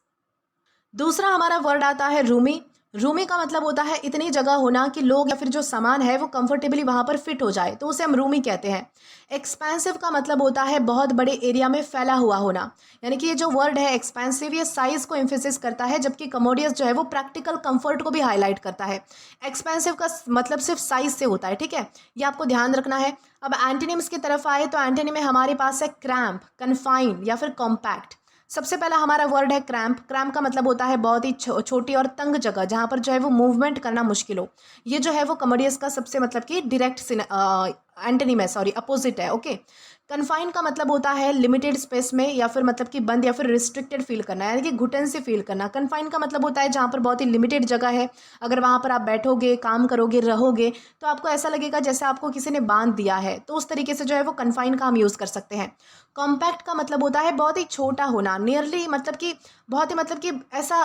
दूसरा हमारा वर्ड आता है रूमी। रूमी का मतलब होता है इतनी जगह होना कि लोग या फिर जो सामान है वो कंफर्टेबली वहाँ पर फिट हो जाए, तो उसे हम रूमी कहते हैं। एक्सपेंसिव का मतलब होता है बहुत बड़े एरिया में फैला हुआ होना, यानी कि ये जो वर्ड है एक्सपेंसिव, ये साइज को एम्फेसिस करता है, जबकि कमोडियस जो है वो प्रैक्टिकल कंफर्ट को भी हाईलाइट करता है। एक्सपेंसिव का मतलब सिर्फ साइज से होता है, ठीक है, ये आपको ध्यान रखना है। अब एंटीनिम्स की तरफ आए तो एंटीनिम में हमारे पास है क्रैम्प, कन्फाइन या फिर कॉम्पैक्ट। सबसे पहला हमारा वर्ड है क्रैम्प। क्रैम्प का मतलब होता है बहुत ही छोटी और तंग जगह जहाँ पर जो है वो मूवमेंट करना मुश्किल हो। ये जो है वो कमोडियस का सबसे मतलब कि डायरेक्ट एंटोनिम है, सॉरी अपोजिट है। ओके, कन्फाइन का मतलब होता है लिमिटेड स्पेस में या फिर मतलब कि बंद या फिर रिस्ट्रिक्टेड फील करना, यानी कि घुटन से फील करना। कन्फाइन का मतलब होता है जहाँ पर बहुत ही लिमिटेड जगह है, अगर वहाँ पर आप बैठोगे, काम करोगे, रहोगे तो आपको ऐसा लगेगा जैसे आपको किसी ने बांध दिया है, तो उस तरीके से जो है वो कन्फाइन का हम यूज़ कर सकते हैं। कॉम्पैक्ट का मतलब होता है बहुत ही छोटा होना, नियरली मतलब कि बहुत ही मतलब कि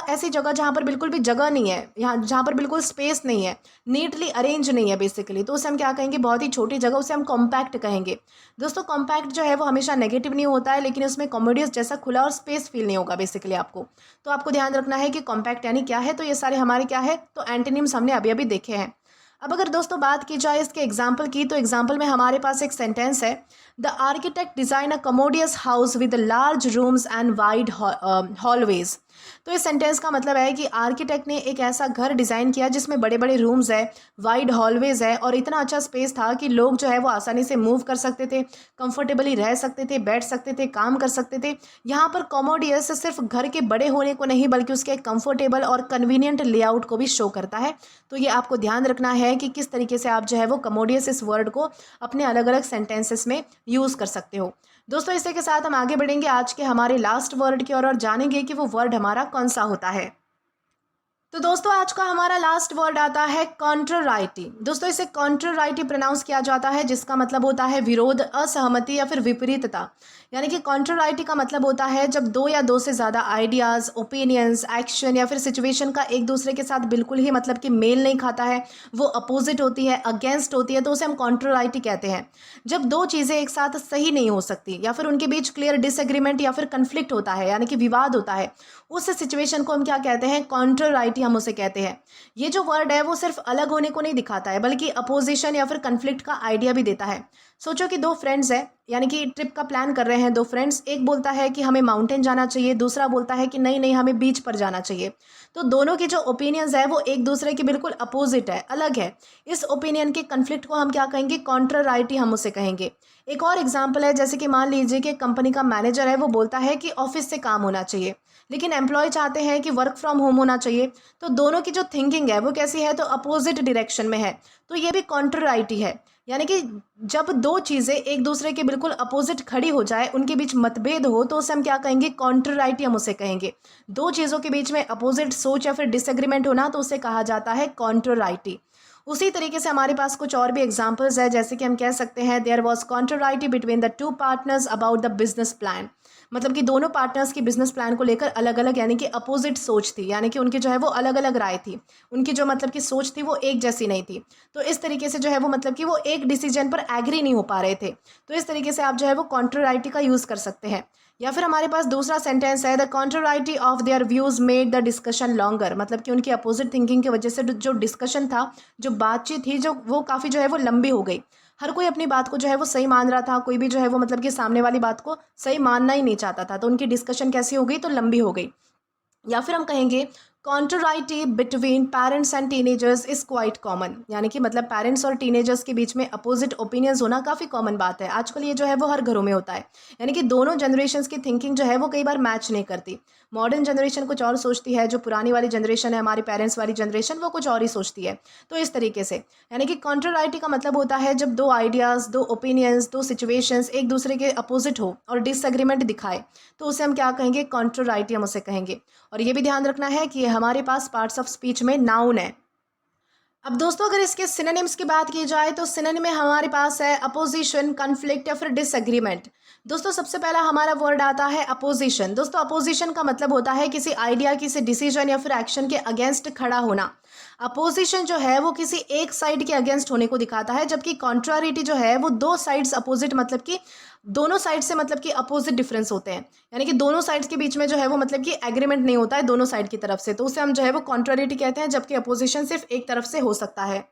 ऐसी जगह जहाँ पर बिल्कुल भी जगह नहीं है, यहाँ जहाँ पर बिल्कुल स्पेस नहीं है, नीटली अरेंज नहीं है बेसिकली, तो उसे हम क्या कहेंगे, बहुत ही छोटी जगह, उसे हम कॉम्पैक्ट कहेंगे। दोस्तों कॉम्पैक्ट जो है वो हमेशा नेगेटिव नहीं होता है, लेकिन उसमें कॉमोडियस जैसा खुला और स्पेस फील नहीं होगा बेसिकली आपको। तो आपको ध्यान रखना है कि कॉम्पैक्ट यानी क्या है, तो ये सारे हमारे क्या है, तो एंटीनिम्स हमने अभी अभी देखे हैं। अब अगर दोस्तों बात की जाए इसके एग्जाम्पल की, तो एग्जाम्पल में हमारे पास एक सेंटेंस है, the architect design a commodious house with large rooms and wide hallways. तो इस सेंटेंस का मतलब है कि आर्किटेक्ट ने एक ऐसा घर डिज़ाइन किया जिसमें बड़े बड़े रूम्स है, वाइड हॉलवेज है और इतना अच्छा स्पेस था कि लोग जो है वो आसानी से मूव कर सकते थे, कंफर्टेबली रह सकते थे, बैठ सकते थे, काम कर सकते थे। यहाँ पर कमोडियस सिर्फ घर के बड़े होने को नहीं बल्कि उसके कंफर्टेबल और कन्वीनियंट लेआउट को भी शो करता है। तो ये आपको ध्यान रखना है कि किस तरीके से आप जो है वो कमोडियस इस वर्ड को अपने अलग अलग सेंटेंसेस में यूज़ कर सकते हो। दोस्तों इसी के साथ हम आगे बढ़ेंगे आज के हमारे लास्ट वर्ड की ओर और जानेंगे कि वो वर्ड हमारा कौन सा होता है। तो दोस्तों आज का हमारा लास्ट वर्ड आता है कॉन्ट्राराइटी। दोस्तों इसे कॉन्ट्राराइटी प्रोनाउंस किया जाता है, जिसका मतलब होता है विरोध, असहमति या फिर विपरीतता। यानी कि कॉन्ट्राराइटी का मतलब होता है जब दो या दो से ज़्यादा आइडियाज़, ओपिनियंस, एक्शन या फिर सिचुएशन का एक दूसरे के साथ बिल्कुल ही मतलब कि मेल नहीं खाता है, वो अपोजिट होती है, अगेंस्ट होती है, तो उसे हम कॉन्ट्राराइटी कहते हैं। जब दो चीज़ें एक साथ सही नहीं हो सकती या फिर उनके बीच क्लियर डिसएग्रीमेंट या फिर कन्फ्लिक्ट होता है, यानी कि विवाद होता है, उस सिचुएशन को हम क्या कहते हैं, कॉन्ट्राराइटी हम उसे कहते हैं। ये जो वर्ड है वो सिर्फ अलग होने को नहीं दिखाता है बल्कि अपोजिशन या फिर कन्फ्लिक्ट का आइडिया भी देता है। सोचो कि दो फ्रेंड्स हैं, यानी कि ट्रिप का प्लान कर रहे हैं दो फ्रेंड्स, एक बोलता है कि हमें माउंटेन जाना चाहिए, दूसरा बोलता है कि नहीं नहीं हमें बीच पर जाना चाहिए। तो दोनों की जो ओपिनियंस है वो एक दूसरे के बिल्कुल अपोजिट है, अलग है। इस ओपिनियन के कन्फ्लिक्ट को हम क्या कहेंगे, कॉन्ट्राराइटी हम उसे कहेंगे। एक और एग्जाम्पल है, जैसे कि मान लीजिए कि कंपनी का मैनेजर है, वो बोलता है कि ऑफिस से काम होना चाहिए, लेकिन एम्प्लॉय चाहते हैं कि वर्क फ्रॉम होम होना चाहिए। तो दोनों की जो थिंकिंग है वो कैसी है, तो अपोजिट डायरेक्शन में है। तो ये भी कॉन्ट्राराइटी है, यानी कि जब दो चीज़ें एक दूसरे के बिल्कुल अपोजिट खड़ी हो जाए, उनके बीच मतभेद हो, तो उसे हम क्या कहेंगे, कॉन्ट्राराइटी हम उसे कहेंगे। दो चीज़ों के बीच में अपोजिट सोच या फिर डिसएग्रीमेंट होना, तो उसे कहा जाता है कॉन्ट्राराइटी। उसी तरीके से हमारे पास कुछ और भी एग्जांपल्स है, जैसे कि हम कह सकते हैं there was contrariety between the two partners about the business plan. मतलब कि दोनों पार्टनर्स की बिजनेस प्लान को लेकर अलग अलग यानी कि अपोजिट सोच थी, यानी कि उनकी जो है वो अलग अलग राय थी, उनकी जो मतलब कि सोच थी वो एक जैसी नहीं थी। तो इस तरीके से जो है वो मतलब कि वो एक डिसीजन पर एग्री नहीं हो पा रहे थे। तो इस तरीके से आप जो है वो कॉन्ट्राराइटी का यूज़ कर सकते हैं। या फिर हमारे पास दूसरा सेंटेंस है, the contrariety of their views made the discussion longer. मतलब कि उनकी अपोजिट थिंकिंग की वजह से जो डिस्कशन था, जो बातचीत थी, जो वो काफ़ी जो है वो लंबी हो गई। हर कोई अपनी बात को जो है वो सही मान रहा था, कोई भी जो है वो मतलब कि सामने वाली बात को सही मानना ही नहीं चाहता था, तो उनकी डिस्कशन कैसी हो गई, तो लंबी हो गई। या फिर हम कहेंगे contrariety between parents and teenagers is quite common. यानी कि मतलब पेरेंट्स और टीनेजर्स के बीच में अपोजिट ओपिनियंस होना काफ़ी कॉमन बात है, आजकल ये जो है वो हर घरों में होता है। यानी कि दोनों जनरेशन्स की थिंकिंग जो है वो कई बार मैच नहीं करती। मॉडर्न जनरेशन कुछ और सोचती है, जो पुरानी वाली जनरेशन है, हमारी पेरेंट्स वाली जनरेशन, वो कुछ और ही सोचती है। तो इस तरीके से यानी कि कॉन्ट्राराइटी का मतलब होता है जब दो आइडियाज़, दो ओपिनियंस, दो सिचुएशंस एक दूसरे के अपोजिट हो और डिसएग्रीमेंट दिखाए, तो उसे हम क्या कहेंगे, कॉन्ट्राराइटी हम उसे कहेंगे। और ये भी ध्यान रखना है कि हमारे पास पार्ट्स ऑफ स्पीच में नाउन है। अब दोस्तों अगर इसके सिनोनिम्स की बात की जाए तो सिनोनिम में हमारे पास है अपोजिशन, कन्फ्लिक्ट या फिर डिसएग्रीमेंट। दोस्तों सबसे पहला हमारा वर्ड आता है अपोजिशन। दोस्तों अपोजिशन का मतलब होता है किसी आइडिया, किसी डिसीजन या फिर एक्शन के अगेंस्ट खड़ा होना। अपोजिशन जो है वो किसी एक साइड के अगेंस्ट होने को दिखाता है, जबकि कॉन्ट्रारिटी जो है वो दो साइड्स अपोजिट मतलब कि दोनों साइड से मतलब कि अपोजिट डिफरेंस होते हैं, यानी कि दोनों साइड्स के बीच में जो है वो मतलब कि एग्रीमेंट नहीं होता है दोनों साइड की तरफ से, तो उसे हम जो है वो कॉन्ट्रारिटी कहते हैं, जबकि अपोजिशन सिर्फ एक तरफ से हो सकता है।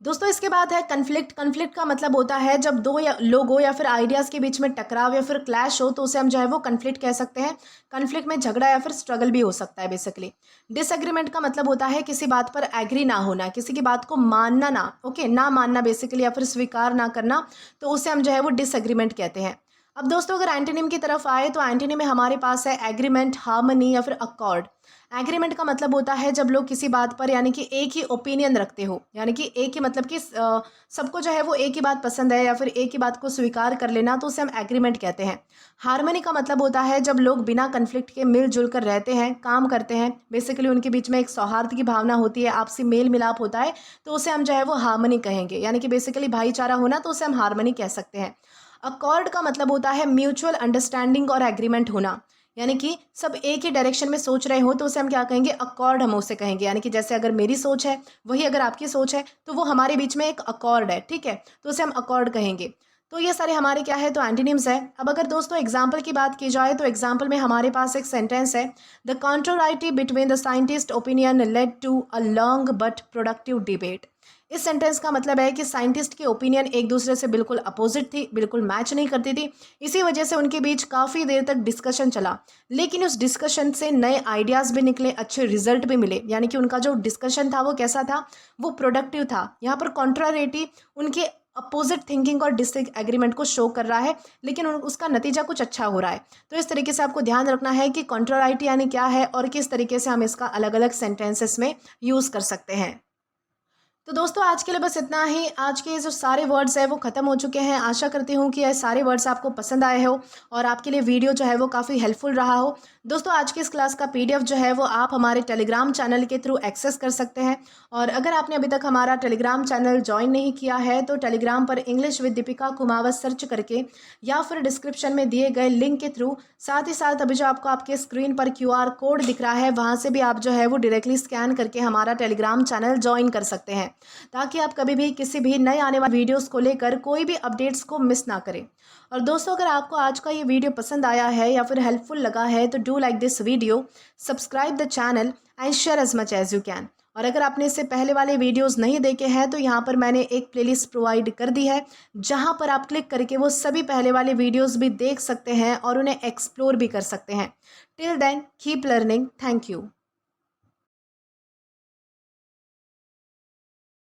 दोस्तों इसके बाद है कन्फ्लिक्ट। कन्फ्लिक्ट का मतलब होता है जब दो या लोगों या फिर आइडियाज़ के बीच में टकराव या फिर क्लैश हो, तो उसे हम जो है वो कन्फ्लिक्ट कह सकते हैं। कन्फ्लिक्ट में झगड़ा या फिर स्ट्रगल भी हो सकता है बेसिकली। डिसएग्रीमेंट का मतलब होता है किसी बात पर एग्री ना होना, किसी की बात को मानना ना, ओके, ना मानना बेसिकली, या फिर स्वीकार ना करना, तो उसे हम जो है वो डिसएग्रीमेंट कहते हैं। अब दोस्तों अगर एंटोनिम की तरफ आए तो एंटोनिम में हमारे पास है एग्रीमेंट, हार्मनी या फिर अकॉर्ड। एग्रीमेंट का मतलब होता है जब लोग किसी बात पर यानी कि एक ही ओपिनियन रखते हो, यानी कि एक ही मतलब कि सबको जो है वो एक ही बात पसंद है या फिर एक ही बात को स्वीकार कर लेना, तो उसे हम एग्रीमेंट कहते हैं। हार्मनी का मतलब होता है जब लोग बिना कन्फ्लिक्ट के मिलजुल कर रहते हैं, काम करते हैं, बेसिकली उनके बीच में एक सौहार्द की भावना होती है, आपसी मेल मिलाप होता है, तो उसे हम जो है वो हार्मनी कहेंगे, यानी कि बेसिकली भाईचारा होना, तो उसे हम हार्मनी कह सकते हैं। अकॉर्ड का मतलब होता है म्यूचुअल अंडरस्टैंडिंग और एग्रीमेंट होना, यानी कि सब एक ही डायरेक्शन में सोच रहे हो, तो उसे हम क्या कहेंगे, अकॉर्ड हम उसे कहेंगे। यानी कि जैसे अगर मेरी सोच है वही अगर आपकी सोच है, तो वो हमारे बीच में एक अकॉर्ड है, ठीक है, तो उसे हम अकॉर्ड कहेंगे। तो ये सारे हमारे क्या है, तो एंटोनिम्स है। अब अगर दोस्तों एग्जाम्पल की बात की जाए तो एग्जाम्पल में हमारे पास एक सेंटेंस है, the controversy between the scientist opinion led to a long but productive debate. इस सेंटेंस का मतलब है कि साइंटिस्ट की ओपिनियन एक दूसरे से बिल्कुल अपोजिट थी, बिल्कुल मैच नहीं करती थी, इसी वजह से उनके बीच काफ़ी देर तक डिस्कशन चला, लेकिन उस डिस्कशन से नए आइडियाज़ भी निकले, अच्छे रिजल्ट भी मिले। यानी कि उनका जो डिस्कशन था वो कैसा था, वो प्रोडक्टिव था। यहाँ पर कॉन्ट्रारिटी उनके अपोजिट थिंकिंग और डिसएग्रीमेंट को शो कर रहा है, लेकिन उसका नतीजा कुछ अच्छा हो रहा है। तो इस तरीके से आपको ध्यान रखना है कि कॉन्ट्रारिटी यानी क्या है और किस तरीके से हम इसका अलग अलग सेंटेंसेस में यूज़ कर सकते हैं। तो दोस्तों आज के लिए बस इतना ही। आज के जो सारे वर्ड्स हैं वो ख़त्म हो चुके हैं। आशा करती हूँ कि ये सारे वर्ड्स आपको पसंद आए हो और आपके लिए वीडियो जो है वो काफ़ी हेल्पफुल रहा हो। दोस्तों आज की इस क्लास का पीडीएफ जो है वो आप हमारे टेलीग्राम चैनल के थ्रू एक्सेस कर सकते हैं। और अगर आपने अभी तक हमारा टेलीग्राम चैनल ज्वाइन नहीं किया है तो टेलीग्राम पर English with Deepika Kumawat search करके या फिर डिस्क्रिप्शन में दिए गए लिंक के थ्रू, साथ ही साथ अभी जो आपको आपके स्क्रीन पर QR कोड दिख रहा है वहाँ से भी आप जो है वो डायरेक्टली स्कैन करके हमारा टेलीग्राम चैनल ज्वाइन कर सकते हैं, ताकि आप कभी भी किसी भी नए आने वाले वीडियोस को लेकर कोई भी अपडेट्स को मिस ना करें। और दोस्तों अगर आपको आज का ये वीडियो पसंद आया है या फिर हेल्पफुल लगा है तो do like this video, subscribe the channel and share as much as you can. और अगर आपने इससे पहले वाले वीडियोस नहीं देखे हैं तो यहाँ पर मैंने एक प्लेलिस्ट प्रोवाइड कर दी है, जहाँ पर आप क्लिक करके वो सभी पहले वाले वीडियोस भी देख सकते हैं और उन्हें एक्सप्लोर भी कर सकते हैं। Till then keep learning. Thank you.